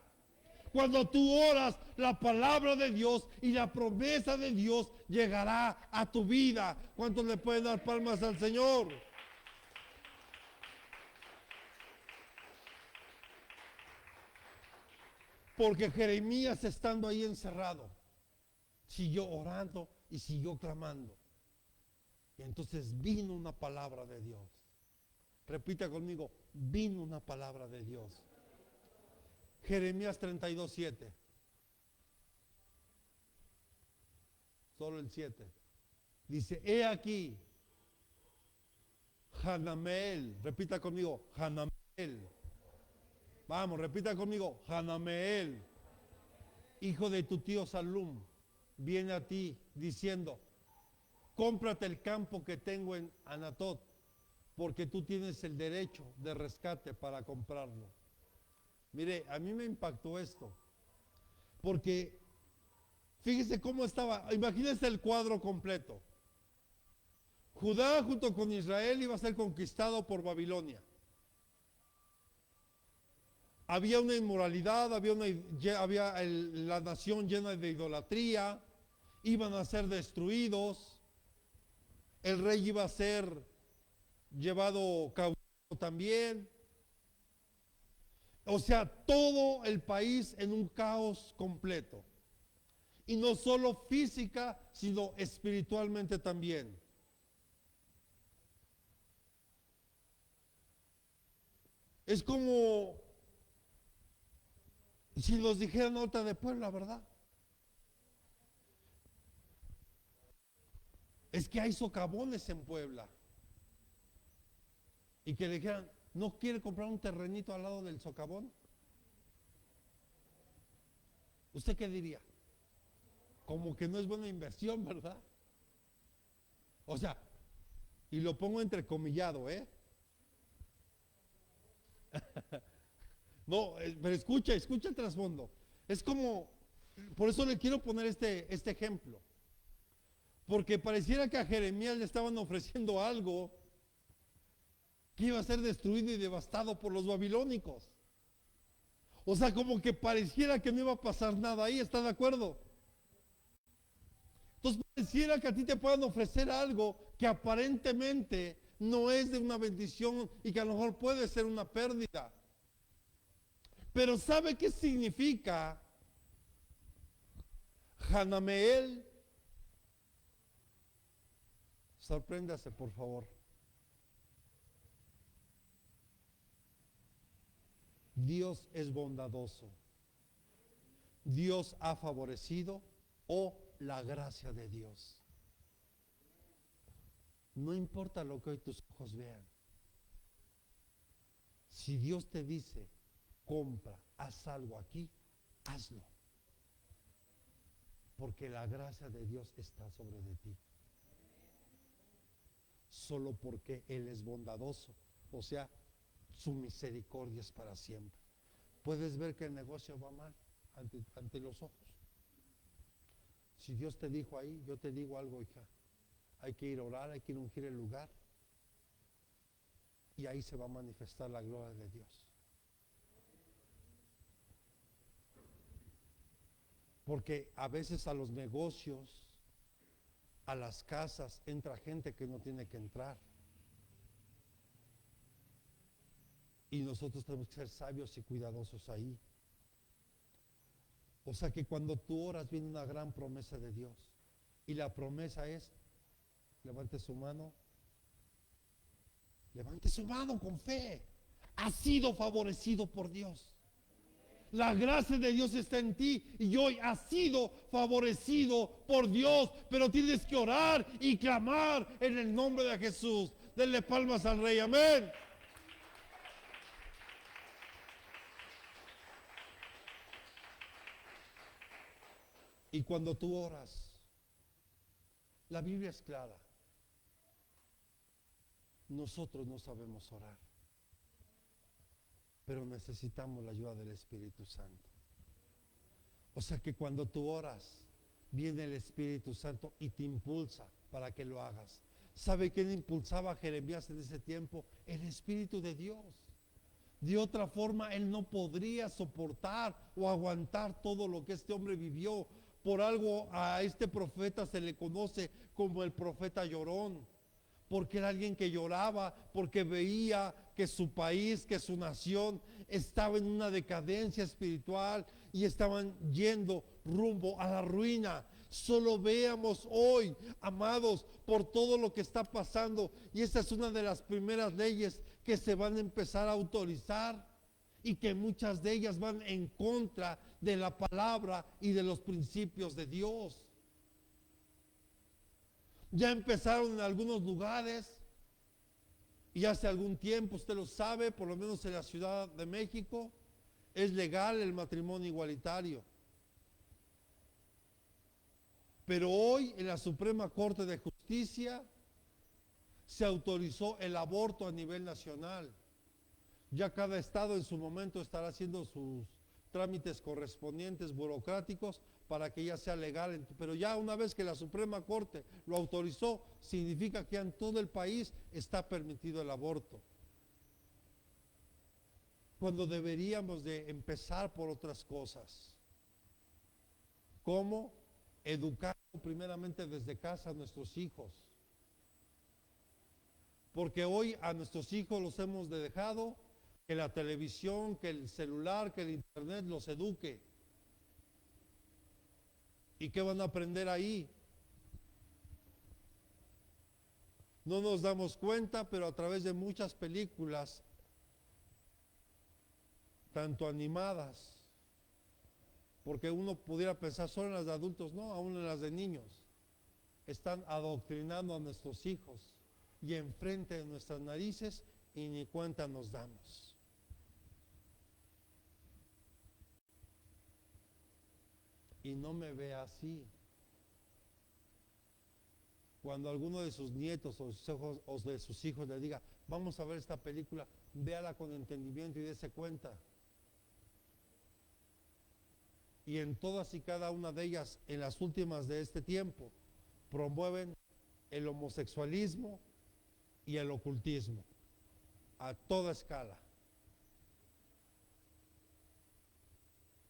Cuando tú oras, la palabra de Dios y la promesa de Dios llegará a tu vida. ¿Cuántos le pueden dar palmas al Señor? Porque Jeremías, estando ahí encerrado, siguió orando y siguió clamando. Y entonces vino una palabra de Dios. Repita conmigo, vino una palabra de Dios. Jeremías 32:7. Solo el 7. Dice, he aquí, Hanameel. Repita conmigo, Hanameel. Vamos, repita conmigo, Hanameel, hijo de tu tío Salum, viene a ti diciendo, cómprate el campo que tengo en Anatot, porque tú tienes el derecho de rescate para comprarlo. Mire, a mí me impactó esto, porque fíjese cómo estaba, imagínense el cuadro completo. Judá junto con Israel iba a ser conquistado por Babilonia. Había una inmoralidad, había la nación llena de idolatría, iban a ser destruidos, el rey iba a ser llevado cautivo también. O sea, todo el país en un caos completo. Y no solo física, sino espiritualmente también. Es como si nos dijeran ahorita de Puebla, ¿verdad? Es que hay socavones en Puebla. Y que le dijeran, ¿no quiere comprar un terrenito al lado del socavón? ¿Usted qué diría? Como que no es buena inversión, ¿verdad? O sea, y lo pongo entrecomillado, ¿eh? No, pero escucha el trasfondo. Es como, por eso le quiero poner este ejemplo. Porque pareciera que a Jeremías le estaban ofreciendo algo que iba a ser destruido y devastado por los babilónicos. O sea, como que pareciera que no iba a pasar nada ahí, ¿está de acuerdo? Entonces pareciera que a ti te puedan ofrecer algo que aparentemente no es de una bendición y que a lo mejor puede ser una pérdida. Pero ¿sabe qué significa Hanameel, sorpréndase por favor. Dios es bondadoso. Dios ha favorecido o la gracia de Dios. No importa lo que hoy tus ojos vean. Si Dios te dice, compra, haz algo aquí, hazlo. Porque la gracia de Dios está sobre de ti. Solo porque Él es bondadoso. O sea, su misericordia es para siempre. Puedes ver que el negocio va mal ante los ojos. Si Dios te dijo ahí, yo te digo algo, hija. Hay que ir a orar, hay que ir a ungir el lugar. Y ahí se va a manifestar la gloria de Dios. Porque a veces a los negocios, a las casas, entra gente que no tiene que entrar. Y nosotros tenemos que ser sabios y cuidadosos ahí. O sea que cuando tú oras viene una gran promesa de Dios. Y la promesa es, levante su mano con fe. Ha sido favorecido por Dios. La gracia de Dios está en ti y hoy has sido favorecido por Dios, pero tienes que orar y clamar en el nombre de Jesús. Denle palmas al Rey, amén. Y cuando tú oras, la Biblia es clara. Nosotros no sabemos orar, pero necesitamos la ayuda del Espíritu Santo. O sea que cuando tú oras, viene el Espíritu Santo y te impulsa para que lo hagas. ¿Sabe quién impulsaba a Jeremías en ese tiempo? El Espíritu de Dios. De otra forma, él no podría soportar o aguantar todo lo que este hombre vivió. Por algo a este profeta se le conoce como el profeta llorón. Porque era alguien que lloraba, porque veía que su país, que su nación estaba en una decadencia espiritual y estaban yendo rumbo a la ruina. Solo veamos hoy, amados, por todo lo que está pasando. Y esta es una de las primeras leyes que se van a empezar a autorizar y que muchas de ellas van en contra de la palabra y de los principios de Dios. Ya empezaron en algunos lugares y hace algún tiempo, usted lo sabe, por lo menos en la Ciudad de México, es legal el matrimonio igualitario. Pero hoy en la Suprema Corte de Justicia se autorizó el aborto a nivel nacional. Ya cada estado en su momento estará haciendo sus trámites correspondientes burocráticos para que ya sea legal, pero ya una vez que la Suprema Corte lo autorizó, significa que en todo el país está permitido el aborto. Cuando deberíamos de empezar por otras cosas, como educar primeramente desde casa a nuestros hijos, porque hoy a nuestros hijos los hemos dejado que la televisión, que el celular, que el internet los eduque. ¿Y qué van a aprender ahí? No nos damos cuenta, pero a través de muchas películas, tanto animadas, porque uno pudiera pensar solo en las de adultos, no, aún en las de niños, están adoctrinando a nuestros hijos y enfrente de nuestras narices y ni cuenta nos damos. Y no me vea así. Cuando alguno de sus nietos o de sus hijos le diga, vamos a ver esta película, véala con entendimiento y dése cuenta. Y en todas y cada una de ellas, en las últimas de este tiempo, promueven el homosexualismo y el ocultismo a toda escala.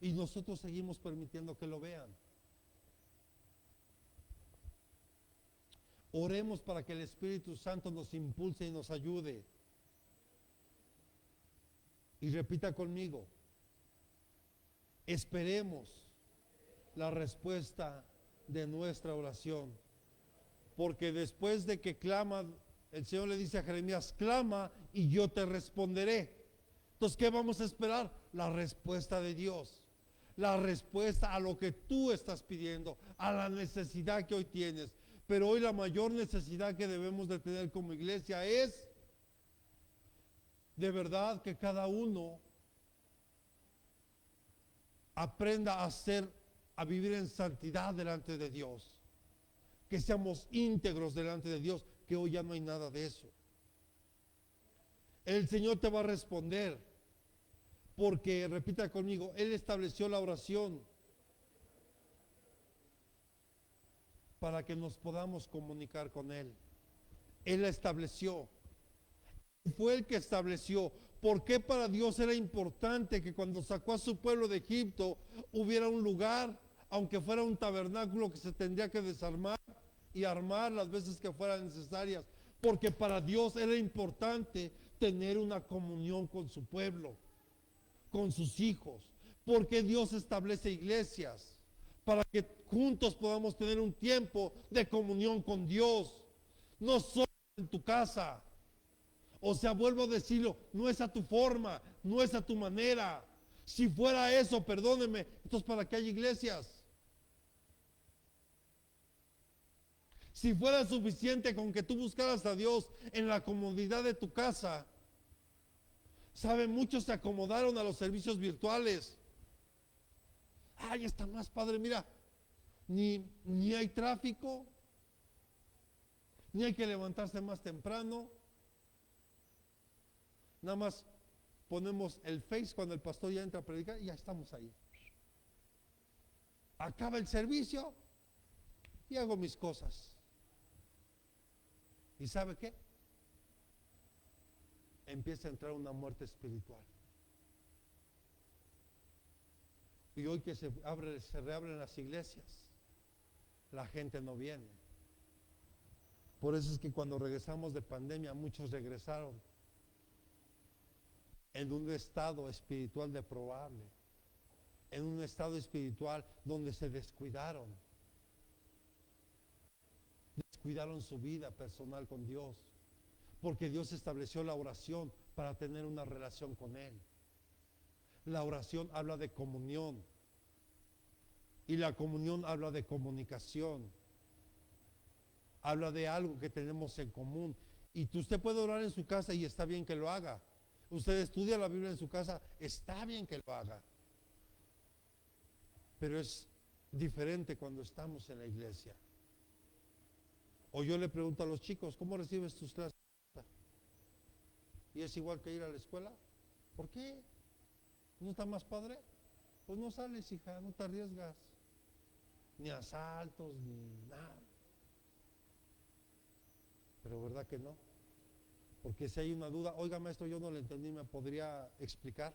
Y nosotros seguimos permitiendo que lo vean. Oremos para que el Espíritu Santo nos impulse y nos ayude. Y repita conmigo, esperemos la respuesta de nuestra oración. Porque después de que clama, el Señor le dice a Jeremías, clama y yo te responderé. Entonces, ¿qué vamos a esperar? La respuesta de Dios. La respuesta a lo que tú estás pidiendo, a la necesidad que hoy tienes. Pero hoy la mayor necesidad que debemos de tener como iglesia es de verdad que cada uno aprenda a vivir en santidad delante de Dios. Que seamos íntegros delante de Dios, que hoy ya no hay nada de eso. El Señor te va a responder, porque, repita conmigo, Él estableció la oración para que nos podamos comunicar con Él. Él la estableció. Fue el que estableció. ¿Por qué para Dios era importante que cuando sacó a su pueblo de Egipto hubiera un lugar, aunque fuera un tabernáculo que se tendría que desarmar y armar las veces que fueran necesarias? Porque para Dios era importante tener una comunión con su pueblo, con sus hijos. Porque Dios establece iglesias para que juntos podamos tener un tiempo de comunión con Dios, no solo en tu casa. O sea, vuelvo a decirlo, no es a tu forma, no es a tu manera. Si fuera eso, perdóneme, entonces ¿para qué hay iglesias? Si fuera suficiente con que tú buscaras a Dios en la comodidad de tu casa, ¿saben? Muchos se acomodaron a los servicios virtuales. Ay, está más padre, mira, ni hay tráfico, ni hay que levantarse más temprano. Nada más ponemos el Face cuando el pastor ya entra a predicar y ya estamos ahí. Acaba el servicio y hago mis cosas. ¿Y sabe qué? Empieza a entrar una muerte espiritual. Y hoy que se reabren las iglesias, la gente no viene. Por eso es que cuando regresamos de pandemia, muchos regresaron en un estado espiritual deplorable, en un estado espiritual donde se descuidaron su vida personal con Dios, porque Dios estableció la oración para tener una relación con Él. La oración habla de comunión y la comunión habla de comunicación, habla de algo que tenemos en común. Y usted puede orar en su casa y está bien que lo haga. Usted estudia la Biblia en su casa, está bien que lo haga. Pero es diferente cuando estamos en la iglesia. O yo le pregunto a los chicos, ¿cómo recibes tus clases? ¿Y es igual que ir a la escuela? ¿Por qué? ¿No está más padre? Pues no sales, hija, no te arriesgas. Ni asaltos, ni nada. Pero ¿verdad que no? Porque si hay una duda, oiga maestro, yo no le entendí, ¿me podría explicar?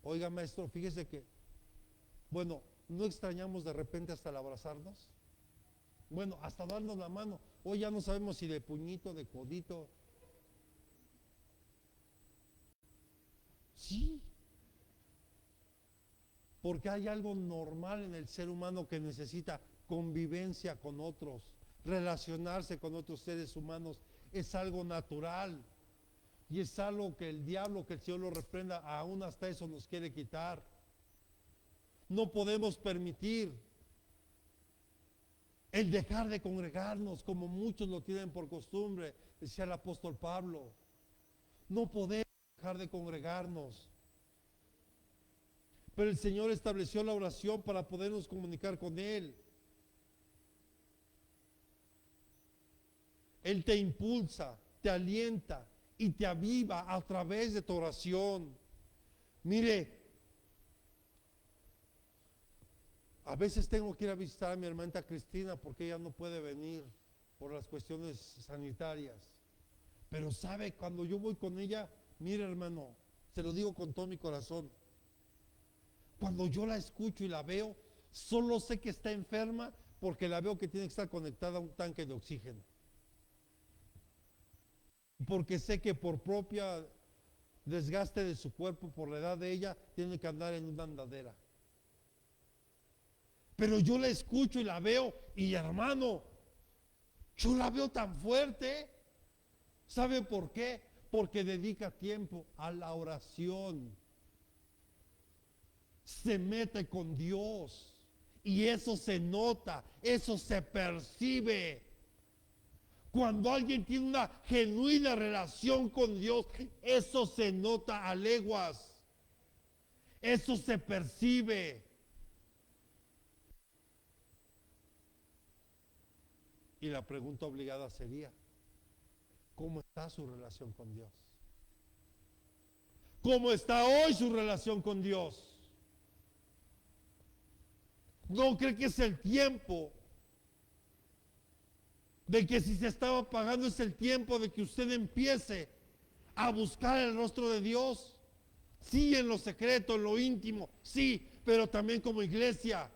Oiga maestro, fíjese que, bueno, ¿no extrañamos de repente hasta el abrazarnos? Bueno, hasta darnos la mano. Hoy ya no sabemos si de puñito, de codito. Sí. Porque hay algo normal en el ser humano que necesita convivencia con otros, relacionarse con otros seres humanos. Es algo natural. Y es algo que el diablo, que el Señor lo reprenda, aún hasta eso nos quiere quitar. No podemos permitir el dejar de congregarnos como muchos lo tienen por costumbre, decía el apóstol Pablo. No podemos dejar de congregarnos. Pero el Señor estableció la oración para podernos comunicar con Él. Él te impulsa, te alienta y te aviva a través de tu oración. Mire, a veces tengo que ir a visitar a mi hermana Cristina porque ella no puede venir por las cuestiones sanitarias. Pero sabe, cuando yo voy con ella, mire hermano, se lo digo con todo mi corazón. Cuando yo la escucho y la veo, solo sé que está enferma porque la veo que tiene que estar conectada a un tanque de oxígeno. Porque sé que por propia desgaste de su cuerpo, por la edad de ella, tiene que andar en una andadera. Pero yo la escucho y la veo y hermano, yo la veo tan fuerte. ¿Sabe por qué? Porque dedica tiempo a la oración. Se mete con Dios. Y eso se nota, eso se percibe. Cuando alguien tiene una genuina relación con Dios, eso se nota a leguas. Eso se percibe. Y la pregunta obligada sería, ¿cómo está su relación con Dios? ¿Cómo está hoy su relación con Dios? ¿No cree que es el tiempo de que si se estaba pagando es el tiempo de que usted empiece a buscar el rostro de Dios? Sí, en lo secreto, en lo íntimo, sí, pero también como iglesia.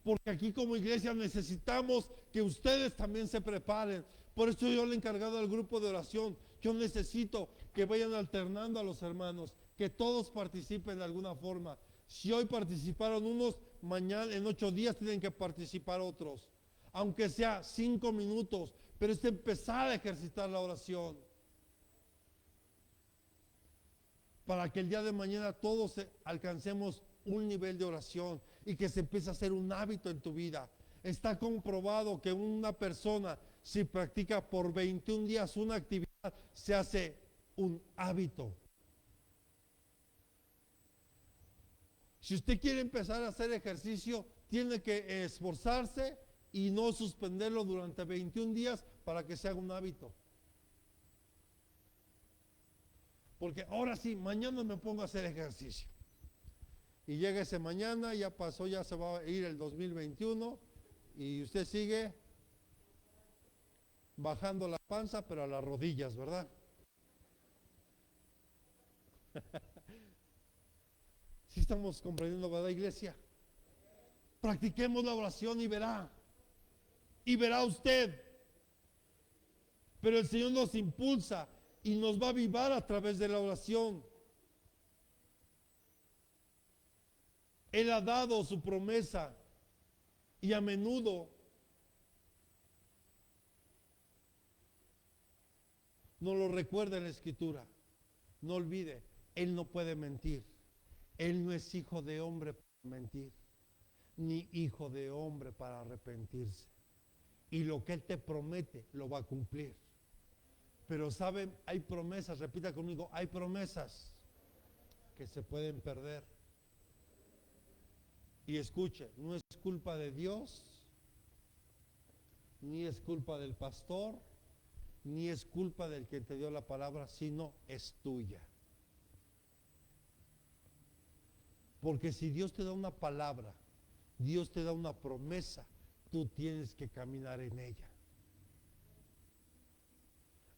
Porque aquí como iglesia necesitamos que ustedes también se preparen. Por eso yo le he encargado al grupo de oración. Yo necesito que vayan alternando a los hermanos, que todos participen de alguna forma. Si hoy participaron unos, mañana en 8 días tienen que participar otros. Aunque sea 5 minutos, pero es empezar a ejercitar la oración. Para que el día de mañana todos alcancemos un nivel de oración y que se empiece a hacer un hábito en tu vida. Está comprobado que una persona, si practica por 21 días una actividad, se hace un hábito. Si usted quiere empezar a hacer ejercicio, tiene que esforzarse y no suspenderlo durante 21 días para que se haga un hábito. Porque ahora sí, mañana me pongo a hacer ejercicio. Y llega ese mañana, ya pasó, ya se va a ir el 2021 y usted sigue bajando la panza, pero a las rodillas, ¿verdad? ¿Sí estamos comprendiendo, verdad, iglesia? Practiquemos la oración y verá. Y verá usted. Pero el Señor nos impulsa y nos va a avivar a través de la oración. Él ha dado su promesa y a menudo nos lo recuerda en la Escritura. No olvide, Él no puede mentir. Él no es hijo de hombre para mentir, ni hijo de hombre para arrepentirse. Y lo que Él te promete, lo va a cumplir. Pero saben, hay promesas, repita conmigo, hay promesas que se pueden perder. Y escuche, no es culpa de Dios, ni es culpa del pastor, ni es culpa del que te dio la palabra, sino es tuya. Porque si Dios te da una palabra, Dios te da una promesa, tú tienes que caminar en ella.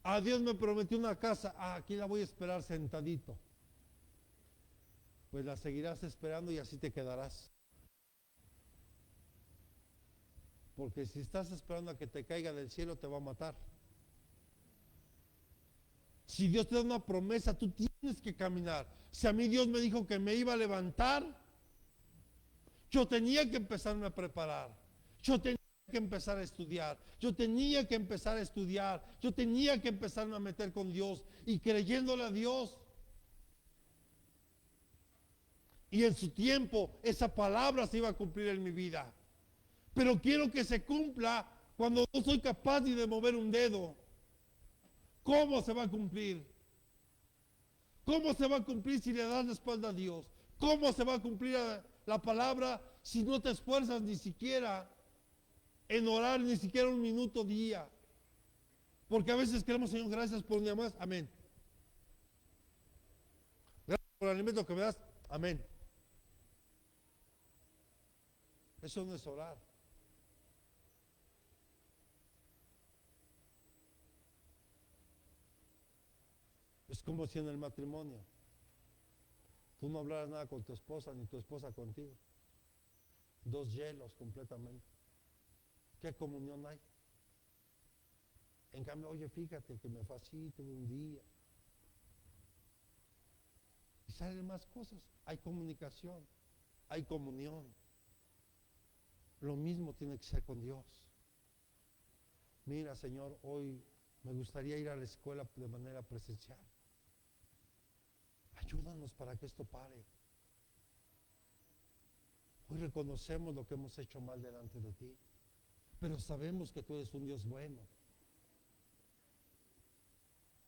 Ah, Dios me prometió una casa, aquí la voy a esperar sentadito. Pues la seguirás esperando y así te quedarás. Porque si estás esperando a que te caiga del cielo, te va a matar. Si Dios te da una promesa, tú tienes que caminar. Si a mí Dios me dijo que me iba a levantar, yo tenía que empezarme a preparar. Yo tenía que empezar a estudiar. Yo tenía que empezar a estudiar. Yo tenía que empezarme a meter con Dios y creyéndole a Dios. Y en su tiempo esa palabra se iba a cumplir en mi vida. Pero quiero que se cumpla cuando no soy capaz ni de mover un dedo. ¿Cómo se va a cumplir? ¿Cómo se va a cumplir si le das la espalda a Dios? ¿Cómo se va a cumplir la palabra si no te esfuerzas ni siquiera en orar, ni siquiera un minuto día? Porque a veces queremos, Señor, gracias por un día más, amén. Gracias por el alimento que me das, amén. Eso no es orar. Es como si en el matrimonio tú no hablaras nada con tu esposa ni tu esposa contigo. Dos hielos completamente. ¿Qué comunión hay? En cambio, oye, fíjate que me fue así, tuve un día. Y salen más cosas. Hay comunicación, hay comunión. Lo mismo tiene que ser con Dios. Mira, Señor, hoy me gustaría ir a la escuela de manera presencial. Ayúdanos para que esto pare. Hoy reconocemos lo que hemos hecho mal delante de ti, pero sabemos que tú eres un Dios bueno.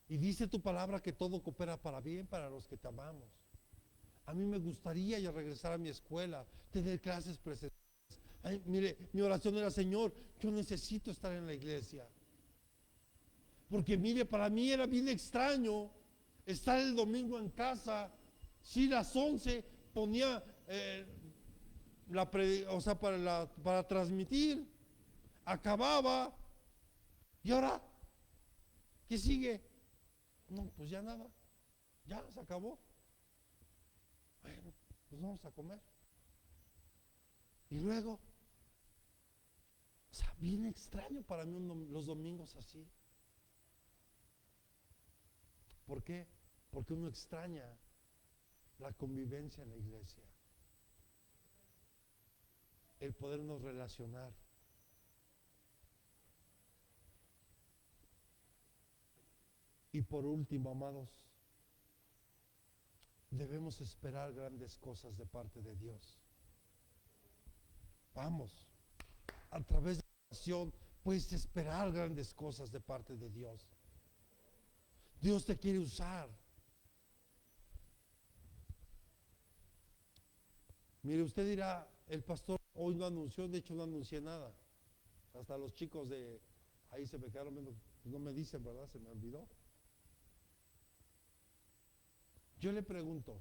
Y dice tu palabra que todo coopera para bien para los que te amamos. A mí me gustaría ya regresar a mi escuela, tener clases presenciales. Ay, mire, mi oración era, Señor, yo necesito estar en la iglesia. Porque mire, para mí era bien extraño estar el domingo en casa. Si las 11 ponía para transmitir, acababa. ¿Y ahora qué sigue? No, pues ya nada, ya se acabó. Bueno, pues vamos a comer. Y luego, o sea, bien extraño para mí los domingos así. ¿Por qué? Porque uno extraña la convivencia en la iglesia, el podernos relacionar. Y por último, amados, debemos esperar grandes cosas de parte de Dios. Vamos, a través de la oración puedes esperar grandes cosas de parte de Dios. Dios te quiere usar. Mire, usted dirá, el pastor hoy no anunció, de hecho no anuncié nada. Hasta los chicos de ahí se me quedaron viendo, no me dicen, ¿verdad? Se me olvidó. Yo le pregunto,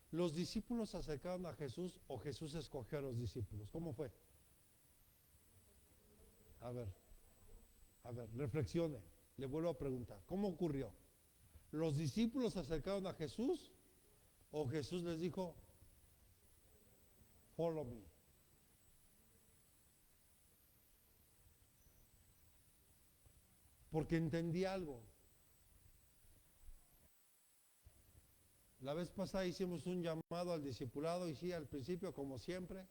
¿los discípulos se acercaron a Jesús o Jesús escogió a los discípulos? ¿Cómo fue? A ver, reflexione. Le vuelvo a preguntar, ¿cómo ocurrió? ¿Los discípulos se acercaron a Jesús o Jesús les dijo, follow me? Porque entendí algo. La vez pasada hicimos un llamado al discipulado y sí, al principio, como siempre,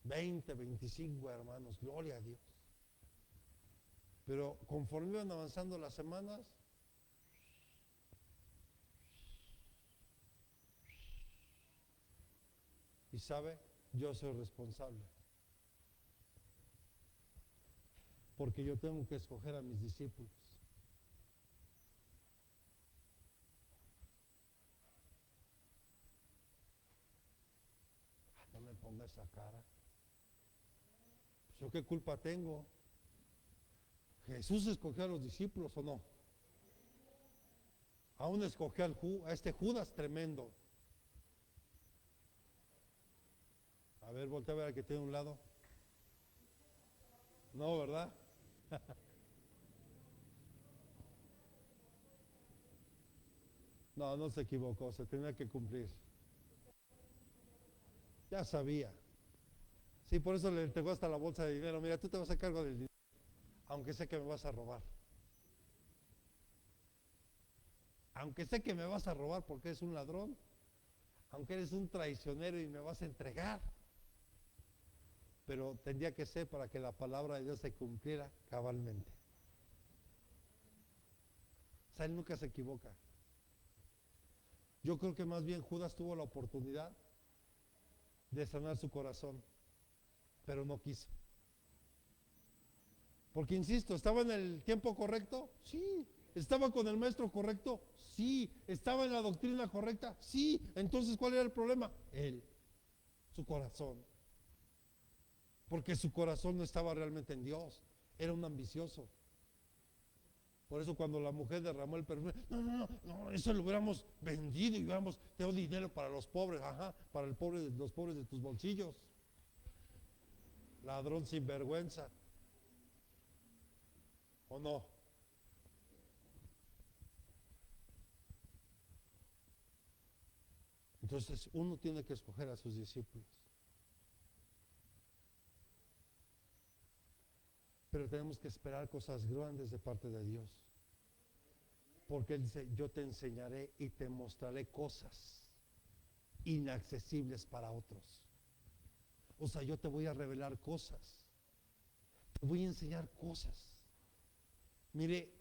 20, 25 hermanos, gloria a Dios. Pero conforme iban avanzando las semanas, y sabe, yo soy responsable. Porque yo tengo que escoger a mis discípulos. No me ponga esa cara. ¿Yo qué culpa tengo? ¿Jesús escogió a los discípulos o no? Aún escogió a este Judas tremendo. A ver, voltea a ver al que tiene a un lado. No, ¿verdad? No, no se equivocó, se tenía que cumplir. Ya sabía. Sí, por eso le entregó hasta la bolsa de dinero. Mira, tú te vas a cargo del dinero, aunque sé que me vas a robar. Aunque sé que me vas a robar porque eres un ladrón, aunque eres un traicionero y me vas a entregar. Pero tendría que ser para que la palabra de Dios se cumpliera cabalmente. O sea, él nunca se equivoca. Yo creo que más bien Judas tuvo la oportunidad de sanar su corazón, pero no quiso. Porque insisto, ¿estaba en el tiempo correcto? Sí. ¿Estaba con el maestro correcto? Sí. ¿Estaba en la doctrina correcta? Sí. Entonces, ¿cuál era el problema? Él, su corazón. Porque su corazón no estaba realmente en Dios, era un ambicioso. Por eso cuando la mujer derramó el perfume, no, eso lo hubiéramos vendido y hubiéramos tenido dinero para los pobres, para los pobres de tus bolsillos. Ladrón sin vergüenza. ¿O no? Entonces uno tiene que escoger a sus discípulos. Pero tenemos que esperar cosas grandes de parte de Dios. Porque Él dice, yo te enseñaré y te mostraré cosas inaccesibles para otros. O sea, yo te voy a revelar cosas. Te voy a enseñar cosas. Mire,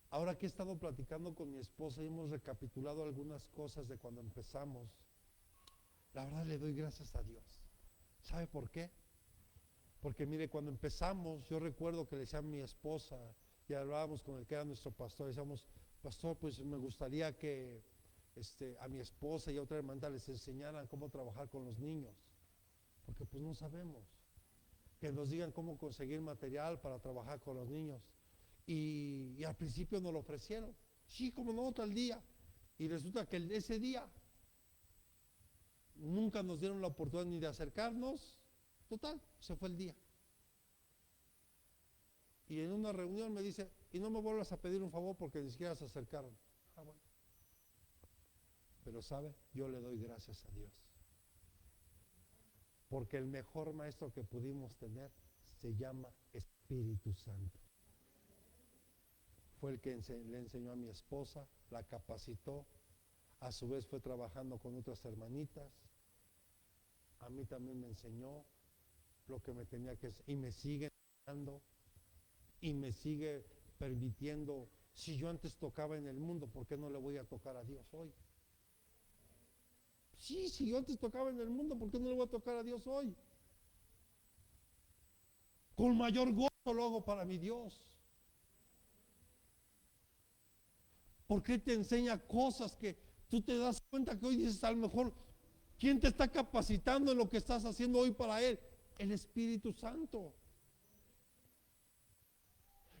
ahora que he estado platicando con mi esposa y hemos recapitulado algunas cosas de cuando empezamos, la verdad le doy gracias a Dios. ¿Sabe por qué? Porque mire, cuando empezamos, yo recuerdo que le decía a mi esposa, y hablábamos con el que era nuestro pastor, decíamos, pastor, pues me gustaría que a mi esposa y a otra hermana les enseñaran cómo trabajar con los niños, porque pues no sabemos, que nos digan cómo conseguir material para trabajar con los niños. Y al principio nos lo ofrecieron, sí, como no, tal día, y resulta que ese día nunca nos dieron la oportunidad ni de acercarnos, total, se fue el día. Y en una reunión me dice, y no me vuelvas a pedir un favor porque ni siquiera se acercaron. Ah, bueno. Pero sabe, yo le doy gracias a Dios. Porque el mejor maestro que pudimos tener se llama Espíritu Santo. Fue el que le enseñó a mi esposa, la capacitó, a su vez fue trabajando con otras hermanitas, a mí también me enseñó lo que me tenía que hacer y me sigue enseñando y me sigue permitiendo. Si yo antes tocaba en el mundo, ¿por qué no le voy a tocar a Dios hoy? Sí, si yo antes tocaba en el mundo, ¿por qué no le voy a tocar a Dios hoy? Con mayor gozo lo hago para mi Dios. Porque Él te enseña cosas que tú te das cuenta que hoy dices, a lo mejor, ¿quién te está capacitando en lo que estás haciendo hoy para Él? El Espíritu Santo.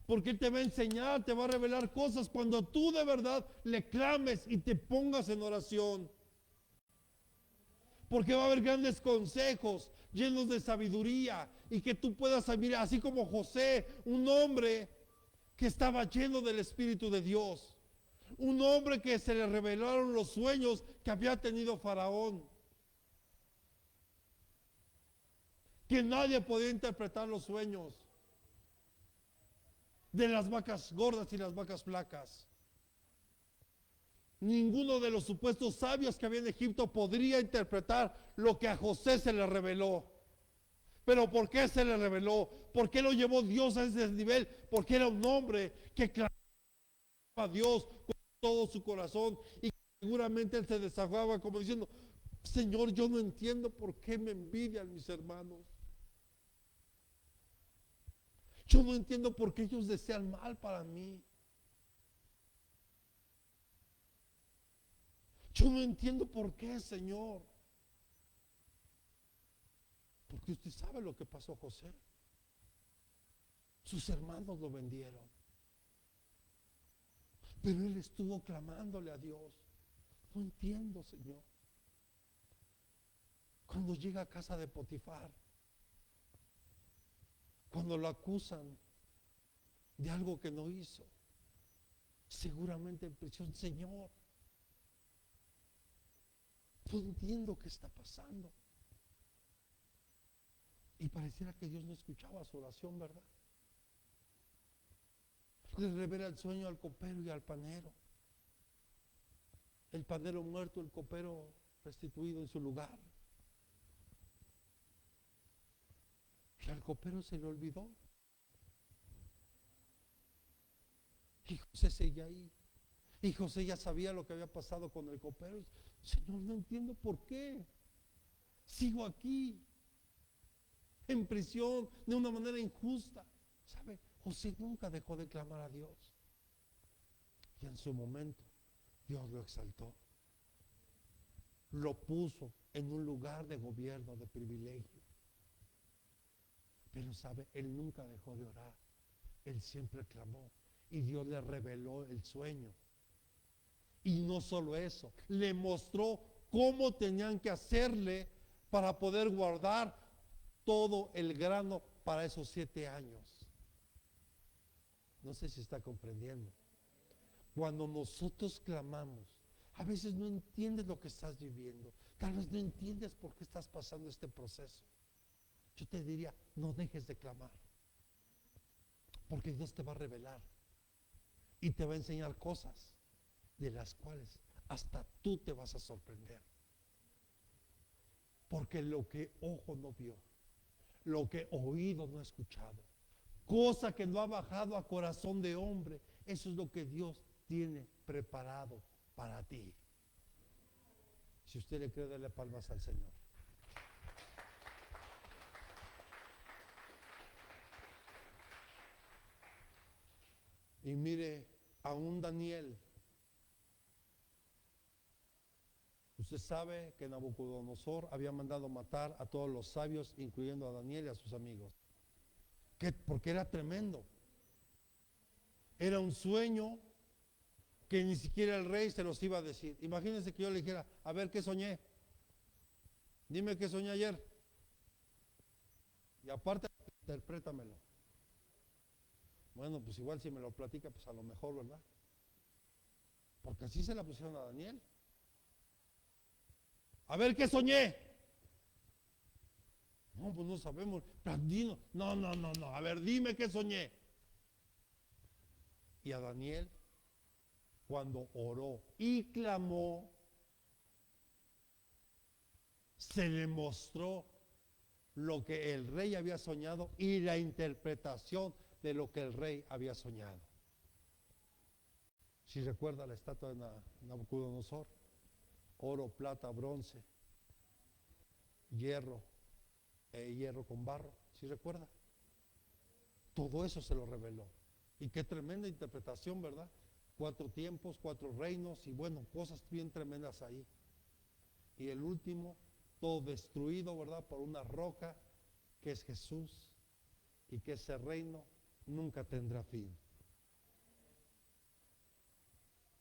Porque Él te va a enseñar, te va a revelar cosas cuando tú de verdad le clames y te pongas en oración. Porque va a haber grandes consejos llenos de sabiduría y que tú puedas saber, así como José, un hombre que estaba lleno del Espíritu de Dios. Un hombre que se le revelaron los sueños que había tenido Faraón. Que nadie podía interpretar los sueños de las vacas gordas y las vacas flacas. Ninguno de los supuestos sabios que había en Egipto podría interpretar lo que a José se le reveló. ¿Pero por qué se le reveló? ¿Por qué lo llevó Dios a ese nivel? Porque era un hombre que clamaba a Dios con todo su corazón y seguramente él se desahogaba como diciendo, Señor, yo no entiendo por qué me envidian mis hermanos. Yo no entiendo por qué ellos desean mal para mí. Yo no entiendo por qué, Señor. Porque usted sabe lo que pasó a José. Sus hermanos lo vendieron. Pero él estuvo clamándole a Dios. No entiendo, Señor. Cuando llega a casa de Potifar, cuando lo acusan de algo que no hizo, seguramente en prisión, Señor, no entiendo qué está pasando. Y pareciera que Dios no escuchaba su oración, ¿verdad? Le revela el sueño al copero y al panero. El panero muerto, el copero restituido en su lugar. Y al copero se le olvidó. Y José seguía ahí. Y José ya sabía lo que había pasado con el copero. Señor, no entiendo por qué. Sigo aquí, en prisión, de una manera injusta. ¿Sabe? José nunca dejó de clamar a Dios. Y en su momento, Dios lo exaltó. Lo puso en un lugar de gobierno, de privilegio. Pero sabe, él nunca dejó de orar. Él siempre clamó. Y Dios le reveló el sueño. Y no solo eso, le mostró cómo tenían que hacerle para poder guardar todo el grano para esos 7 años. No sé si está comprendiendo. Cuando nosotros clamamos, a veces no entiendes lo que estás viviendo. Tal vez no entiendes por qué estás pasando este proceso. Yo te diría, no dejes de clamar. Porque Dios te va a revelar. y te va a enseñar cosas de las cuales hasta tú te vas a sorprender. Porque lo que ojo no vio, lo que oído no ha escuchado, cosa que no ha bajado a corazón de hombre, eso es lo que Dios tiene preparado para ti. Si usted le cree, dele palmas al Señor. Y mire, aún Daniel, usted sabe que Nabucodonosor había mandado matar a todos los sabios, incluyendo a Daniel y a sus amigos. Porque era tremendo. Era un sueño que ni siquiera el rey se los iba a decir. Imagínense que yo le dijera, a ver, ¿qué soñé? Dime qué soñé ayer. Y aparte, interprétamelo. Bueno, pues igual si me lo platica, pues a lo mejor, ¿verdad? Porque así se la pusieron a Daniel. A ver, ¿qué soñé? No, pues no sabemos. No, a ver, dime qué soñé. Y a Daniel, cuando oró y clamó, se le mostró lo que el rey había soñado y la interpretación de lo que el rey había soñado. Si recuerda la estatua de Nabucodonosor, oro, plata, bronce, hierro, hierro con barro, si recuerda. Todo eso se lo reveló. Y qué tremenda interpretación, ¿verdad? 4 tiempos, 4 reinos y bueno, cosas bien tremendas ahí. Y el último, todo destruido, ¿verdad? Por una roca que es Jesús y que ese reino nunca tendrá fin.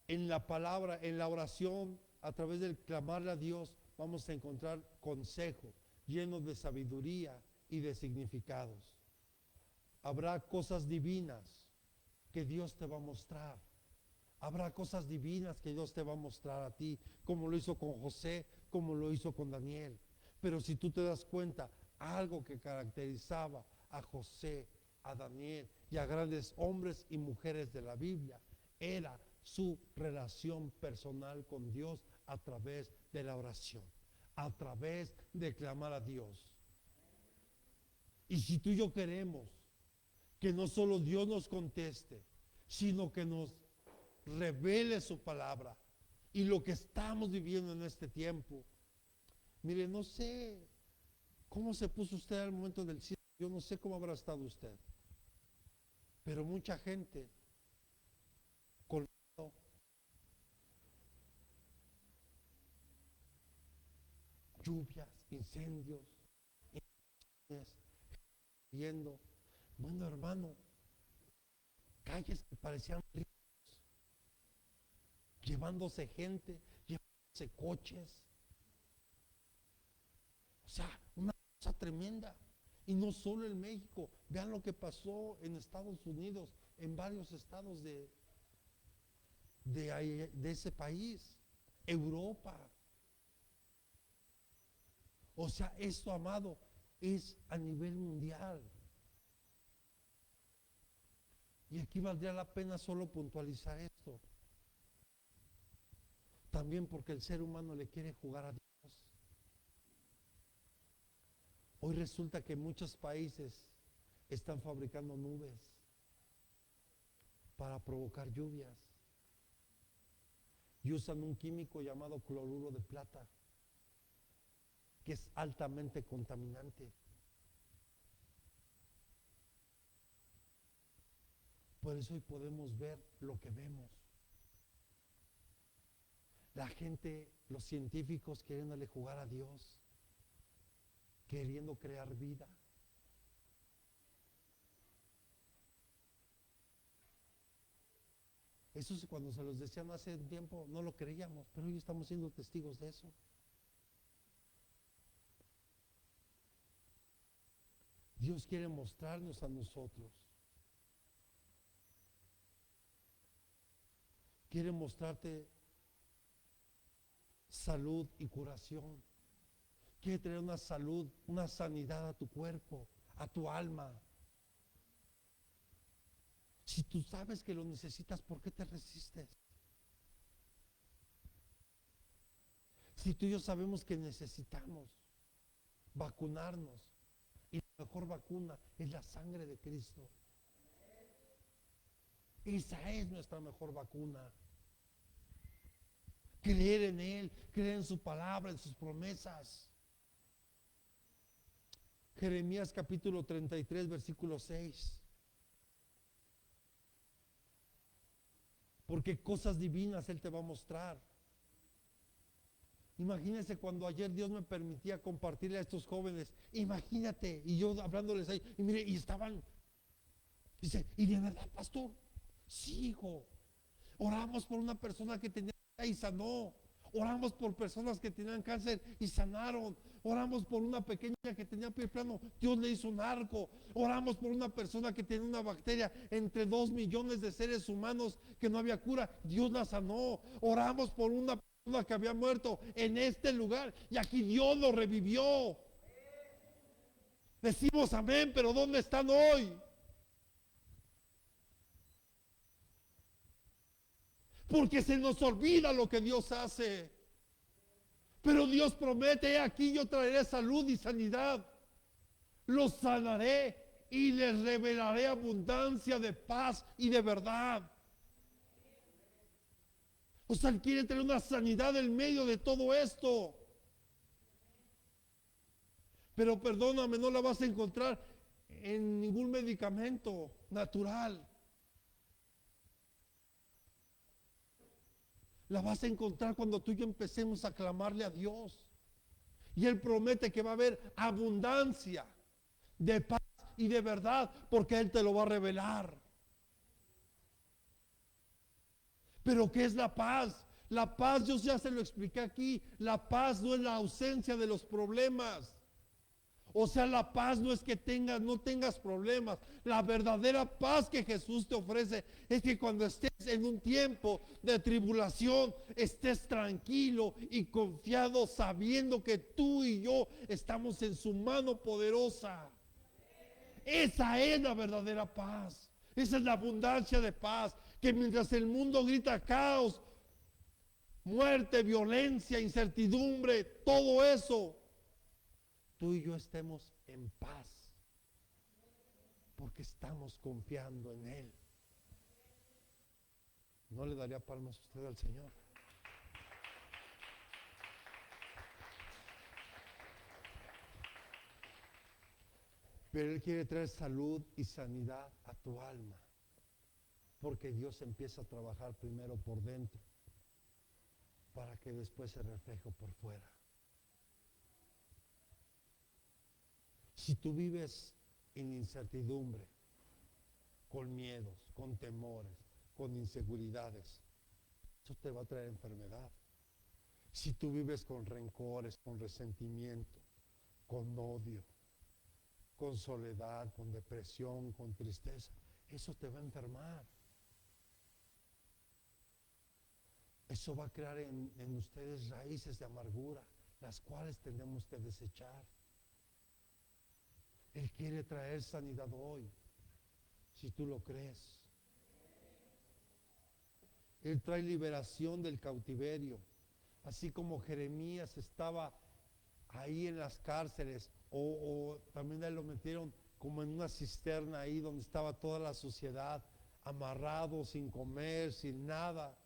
En la palabra, en la oración, a través del clamarle a Dios, vamos a encontrar consejo lleno de sabiduría y de significados. Habrá cosas divinas que Dios te va a mostrar. Habrá cosas divinas que Dios te va a mostrar a ti, como lo hizo con José, como lo hizo con Daniel. Pero si tú te das cuenta, algo que caracterizaba a José, a Daniel y a grandes hombres y mujeres de la Biblia, era su relación personal con Dios a través de la oración, a través de clamar a Dios. Y si tú y yo queremos que no solo Dios nos conteste, sino que nos revele su palabra y lo que estamos viviendo en este tiempo. Mire, no sé cómo se puso usted al momento del cielo, yo no sé cómo habrá estado usted, pero mucha gente con lluvias, incendios, viendo, bueno hermano, calles que parecían ríos, llevándose gente, llevándose coches. O sea, una cosa tremenda. Y no solo en México, vean lo que pasó en Estados Unidos, en varios estados de ese país, Europa. O sea, esto, amado, es a nivel mundial. Y aquí valdría la pena solo puntualizar esto. También porque el ser humano le quiere jugar a Dios. Hoy resulta que muchos países están fabricando nubes para provocar lluvias y usan un químico llamado cloruro de plata, que es altamente contaminante. Por eso hoy podemos ver lo que vemos. La gente, los científicos queriéndole jugar a Dios, queriendo crear vida. Eso es cuando se los decían hace un tiempo, no lo creíamos, pero hoy estamos siendo testigos de eso. Dios quiere mostrarnos a nosotros. Quiere mostrarte salud y curación. Quiere traer una salud, una sanidad a tu cuerpo, a tu alma. Si tú sabes que lo necesitas, ¿por qué te resistes? Si tú y yo sabemos que necesitamos vacunarnos, y la mejor vacuna es la sangre de Cristo. Esa es nuestra mejor vacuna. Creer en Él, creer en su palabra, en sus promesas. Jeremías capítulo 33, versículo 6. Porque cosas divinas Él te va a mostrar. Imagínense cuando ayer Dios me permitía compartirle a estos jóvenes. Imagínate, y yo hablándoles ahí, y mire, y estaban, dice, ¿y de verdad, pastor? Sí, hijo. Oramos por una persona que tenía y sanó. Oramos por personas que tenían cáncer y sanaron. Oramos por una pequeña que tenía pie plano, Dios le hizo un arco. Oramos por una persona que tenía una bacteria entre 2 millones de seres humanos que no había cura, Dios la sanó. Oramos por una persona que había muerto en este lugar y aquí Dios lo revivió. Decimos amén, pero ¿dónde están hoy? Porque se nos olvida lo que Dios hace. Pero Dios promete, aquí yo traeré salud y sanidad. Los sanaré y les revelaré abundancia de paz y de verdad. O sea, Él quiere tener una sanidad en medio de todo esto. Pero perdóname, no la vas a encontrar en ningún medicamento natural. La vas a encontrar cuando tú y yo empecemos a clamarle a Dios. Y Él promete que va a haber abundancia de paz y de verdad, porque Él te lo va a revelar. Pero ¿qué es la paz? La paz, yo ya se lo expliqué aquí, la paz no es la ausencia de los problemas. O sea, la paz no es que no tengas problemas. La verdadera paz que Jesús te ofrece es que cuando estés en un tiempo de tribulación, estés tranquilo y confiado, sabiendo que tú y yo estamos en su mano poderosa. Esa es la verdadera paz. Esa es la abundancia de paz. Que mientras el mundo grita caos, muerte, violencia, incertidumbre, todo eso, tú y yo estemos en paz, porque estamos confiando en Él. ¿No le daría palmas a usted al Señor? Pero Él quiere traer salud y sanidad a tu alma, porque Dios empieza a trabajar primero por dentro, para que después se refleje por fuera. Si tú vives en incertidumbre, con miedos, con temores, con inseguridades, eso te va a traer enfermedad. Si tú vives con rencores, con resentimiento, con odio, con soledad, con depresión, con tristeza, eso te va a enfermar. Eso va a crear en ustedes raíces de amargura, las cuales tenemos que desechar. Él quiere traer sanidad hoy, si tú lo crees. Él trae liberación del cautiverio, así como Jeremías estaba ahí en las cárceles, o también a él lo metieron como en una cisterna ahí donde estaba toda la sociedad, amarrado, sin comer, sin nada.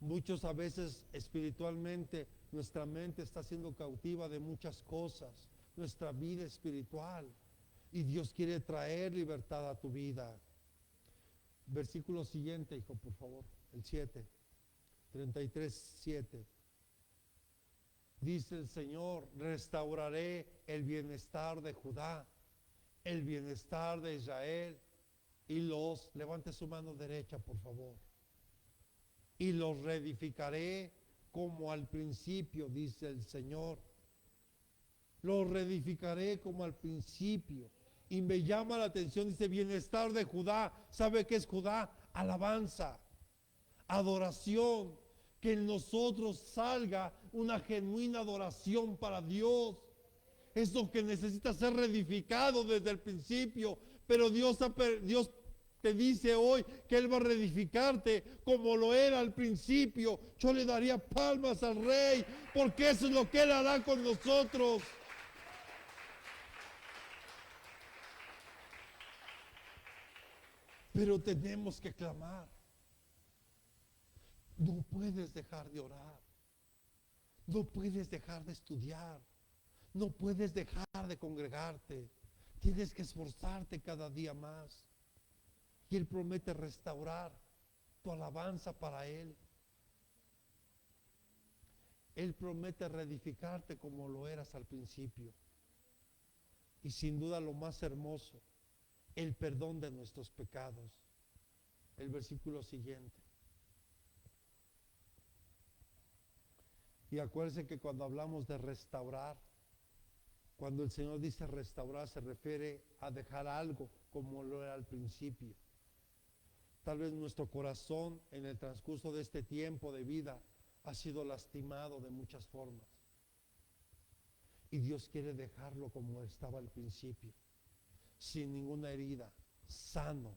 Muchos a veces espiritualmente nuestra mente está siendo cautiva de muchas cosas, nuestra vida espiritual, y Dios quiere traer libertad a tu vida. Versículo siguiente, hijo, por favor, el 7, 33:7. Dice el Señor, restauraré el bienestar de Judá, el bienestar de Israel, y levante su mano derecha, por favor, y los reedificaré como al principio, dice el Señor. Los reedificaré como al principio. Y me llama la atención, dice, bienestar de Judá. ¿Sabe qué es Judá? Alabanza, adoración. Que en nosotros salga una genuina adoración para Dios. Es lo que necesita ser reedificado desde el principio, Pero Dios te dice hoy que Él va a reedificarte como lo era al principio. Yo le daría palmas al Rey, porque eso es lo que Él hará con nosotros. Pero tenemos que clamar. No puedes dejar de orar. No puedes dejar de estudiar. No puedes dejar de congregarte. Tienes que esforzarte cada día más. Y Él promete restaurar tu alabanza para Él. Él promete reedificarte como lo eras al principio. Y sin duda lo más hermoso, el perdón de nuestros pecados. El versículo siguiente. Y acuérdense que cuando hablamos de restaurar, cuando el Señor dice restaurar, se refiere a dejar algo como lo era al principio. Tal vez nuestro corazón en el transcurso de este tiempo de vida ha sido lastimado de muchas formas. Y Dios quiere dejarlo como estaba al principio, sin ninguna herida, sano.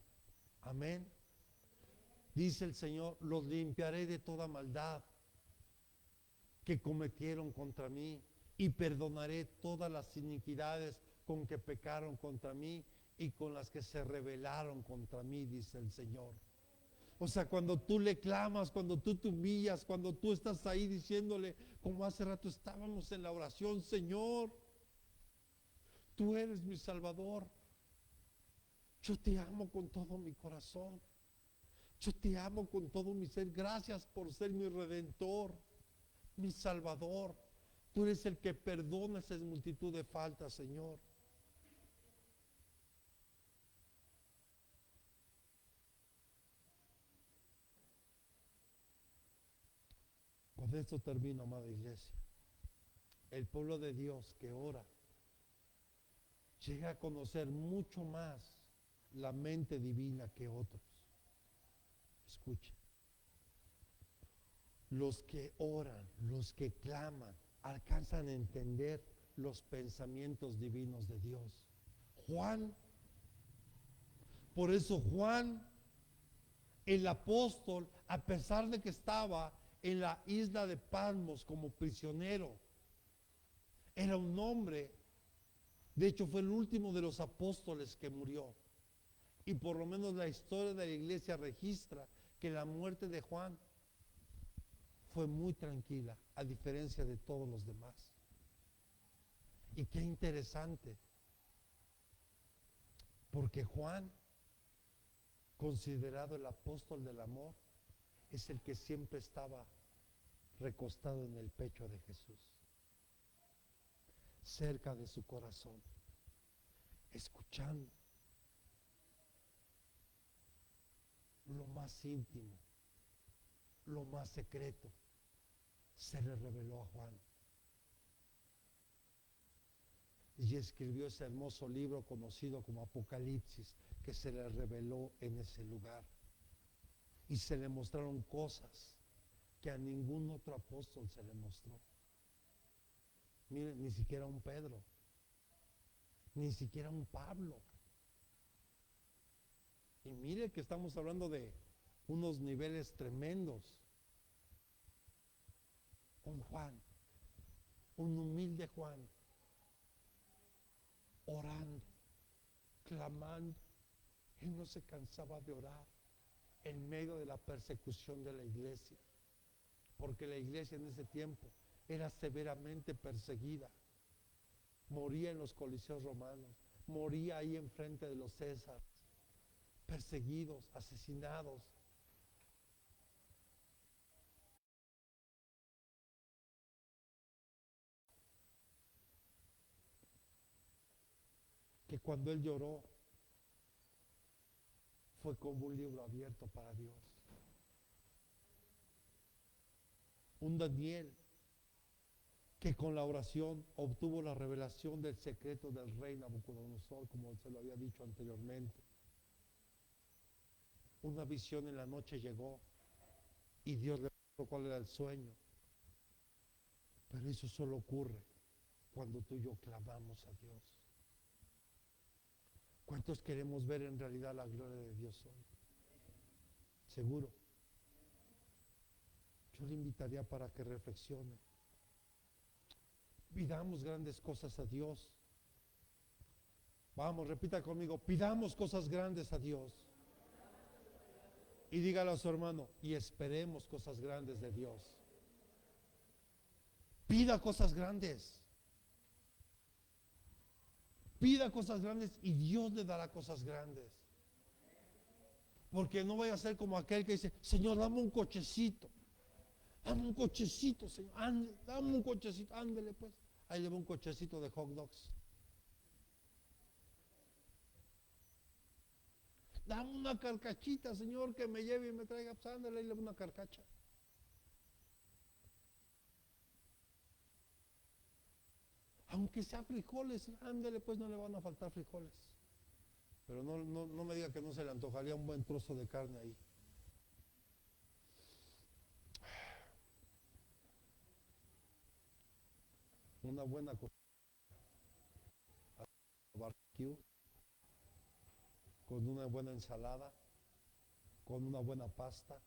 Amén. Dice el Señor, los limpiaré de toda maldad que cometieron contra mí y perdonaré todas las iniquidades con que pecaron contra mí y con las que se rebelaron contra mí, dice el Señor. O sea, cuando tú le clamas, cuando tú te humillas, cuando tú estás ahí diciéndole, como hace rato estábamos en la oración, Señor, tú eres mi Salvador. Yo te amo con todo mi corazón. Yo te amo con todo mi ser. Gracias por ser mi Redentor, mi Salvador. Tú eres el que perdona esa multitud de faltas, Señor. Con esto termino, amada iglesia. El pueblo de Dios que ora llega a conocer mucho más la mente divina que otros. Escuchen. Los que oran, los que claman, alcanzan a entender los pensamientos divinos de Dios. Juan, por eso Juan, el apóstol, a pesar de que estaba en la isla de Patmos como prisionero, era un hombre, de hecho fue el último de los apóstoles que murió. Y por lo menos la historia de la iglesia registra que la muerte de Juan fue muy tranquila, a diferencia de todos los demás. Y qué interesante, porque Juan, considerado el apóstol del amor, es el que siempre estaba recostado en el pecho de Jesús, cerca de su corazón, escuchando lo más íntimo, lo más secreto, se le reveló a Juan. Y escribió ese hermoso libro conocido como Apocalipsis, que se le reveló en ese lugar. Y se le mostraron cosas que a ningún otro apóstol se le mostró. Miren, ni siquiera un Pedro, ni siquiera un Pablo. Y mire que estamos hablando de unos niveles tremendos. Un Juan, un humilde Juan, orando, clamando. Él no se cansaba de orar en medio de la persecución de la iglesia, porque la iglesia en ese tiempo era severamente perseguida. Moría en los coliseos romanos, moría ahí enfrente de los Césares, perseguidos, asesinados. Que cuando él lloró fue como un libro abierto para Dios. Un Daniel que con la oración obtuvo la revelación del secreto del rey Nabucodonosor, como se lo había dicho anteriormente. Una visión en la noche llegó y Dios le mostró cuál era el sueño. Pero eso solo ocurre cuando tú y yo clamamos a Dios. ¿Cuántos queremos ver en realidad la gloria de Dios hoy? Seguro. Yo le invitaría para que reflexione. Pidamos grandes cosas a Dios. Vamos, repita conmigo, pidamos cosas grandes a Dios. Y dígale a su hermano, y esperemos cosas grandes de Dios. Pida cosas grandes. Pida cosas grandes y Dios le dará cosas grandes. Porque no vaya a ser como aquel que dice, Señor, dame un cochecito. Dame un cochecito, Señor. Dame un cochecito, ándele pues. Ahí le va un cochecito de hot dogs. Dame una carcachita, Señor, que me lleve y me traiga. Pues ándale, y le va una carcacha. Aunque sea frijoles, ándele pues, no le van a faltar frijoles. Pero no me diga que no se le antojaría un buen trozo de carne ahí. Una buena barbecue, con una buena ensalada, con una buena pasta.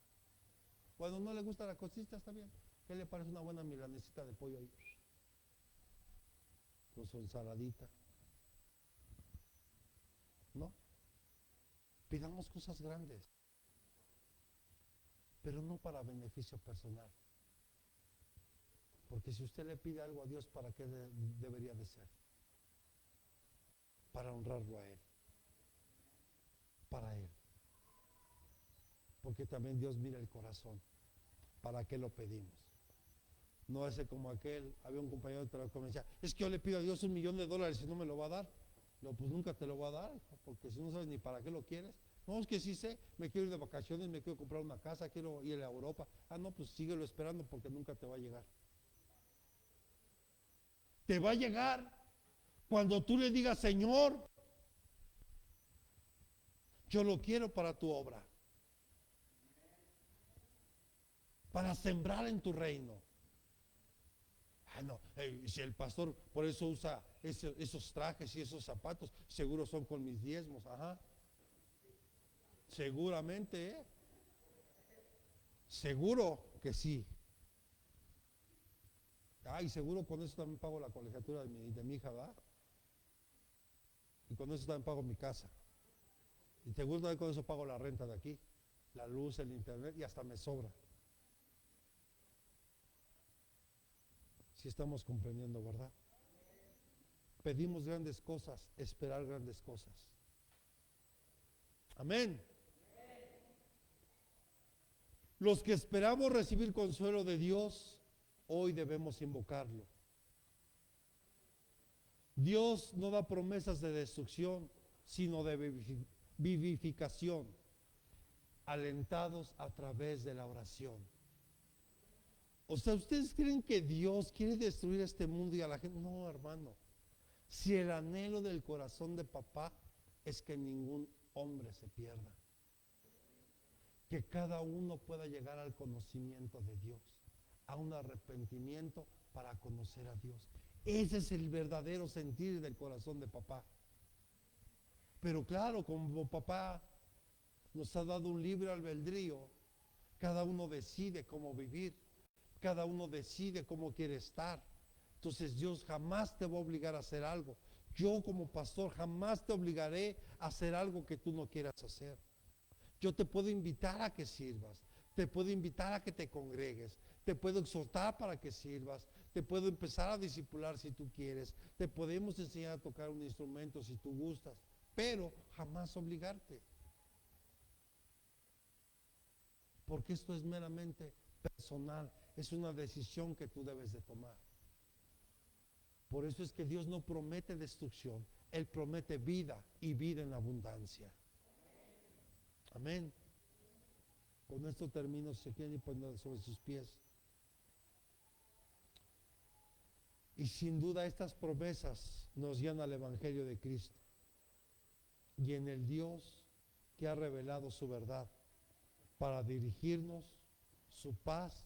Bueno, no le gusta la costilla, está bien. ¿Qué le parece una buena milanesita de pollo ahí? Con su ensaladita. ¿No? Pidamos cosas grandes, pero no para beneficio personal. Porque si usted le pide algo a Dios, ¿para qué debería de ser? Para honrarlo a Él. Para Él. Porque también Dios mira el corazón. ¿Para qué lo pedimos? No es como aquel, había un compañero de trabajo que me decía, es que yo le pido a Dios $1,000,000 y no me lo va a dar. No, pues nunca te lo va a dar, porque si no sabes ni para qué lo quieres. No, es que sí sé, me quiero ir de vacaciones, me quiero comprar una casa, quiero ir a Europa. Ah, no, pues síguelo esperando porque nunca te va a llegar. Te va a llegar cuando tú le digas, Señor, yo lo quiero para tu obra, para sembrar en tu reino. Ah, no, si el pastor por eso usa esos trajes y esos zapatos, seguro son con mis diezmos, ajá. Seguramente, seguro que sí. Ay, seguro con eso también pago la colegiatura de mi hija, ¿verdad? Y con eso también pago mi casa. Y seguro también con eso pago la renta de aquí, la luz, el internet y hasta me sobra. Si estamos comprendiendo, ¿verdad? Pedimos grandes cosas, esperar grandes cosas. Amén. Los que esperamos recibir consuelo de Dios, hoy debemos invocarlo. Dios no da promesas de destrucción, sino de vivificación, alentados a través de la oración. O sea, ¿ustedes creen que Dios quiere destruir este mundo y a la gente? No, hermano. Si el anhelo del corazón de papá es que ningún hombre se pierda, que cada uno pueda llegar al conocimiento de Dios, a un arrepentimiento para conocer a Dios. Ese es el verdadero sentir del corazón de papá. Pero claro, como papá nos ha dado un libre albedrío, cada uno decide cómo vivir, cada uno decide cómo quiere estar. Entonces Dios jamás te va a obligar a hacer algo. Yo como pastor jamás te obligaré a hacer algo que tú no quieras hacer. Yo te puedo invitar a que sirvas, te puedo invitar a que te congregues, te puedo exhortar para que sirvas, te puedo empezar a discipular si tú quieres, te podemos enseñar a tocar un instrumento si tú gustas, pero jamás obligarte. Porque esto es meramente personal, es una decisión que tú debes de tomar. Por eso es que Dios no promete destrucción, Él promete vida y vida en abundancia. Amén. Con esto termino, si se quieren ir poniendo sobre sus pies. Y sin duda estas promesas nos guían al Evangelio de Cristo y en el Dios que ha revelado su verdad para dirigirnos su paz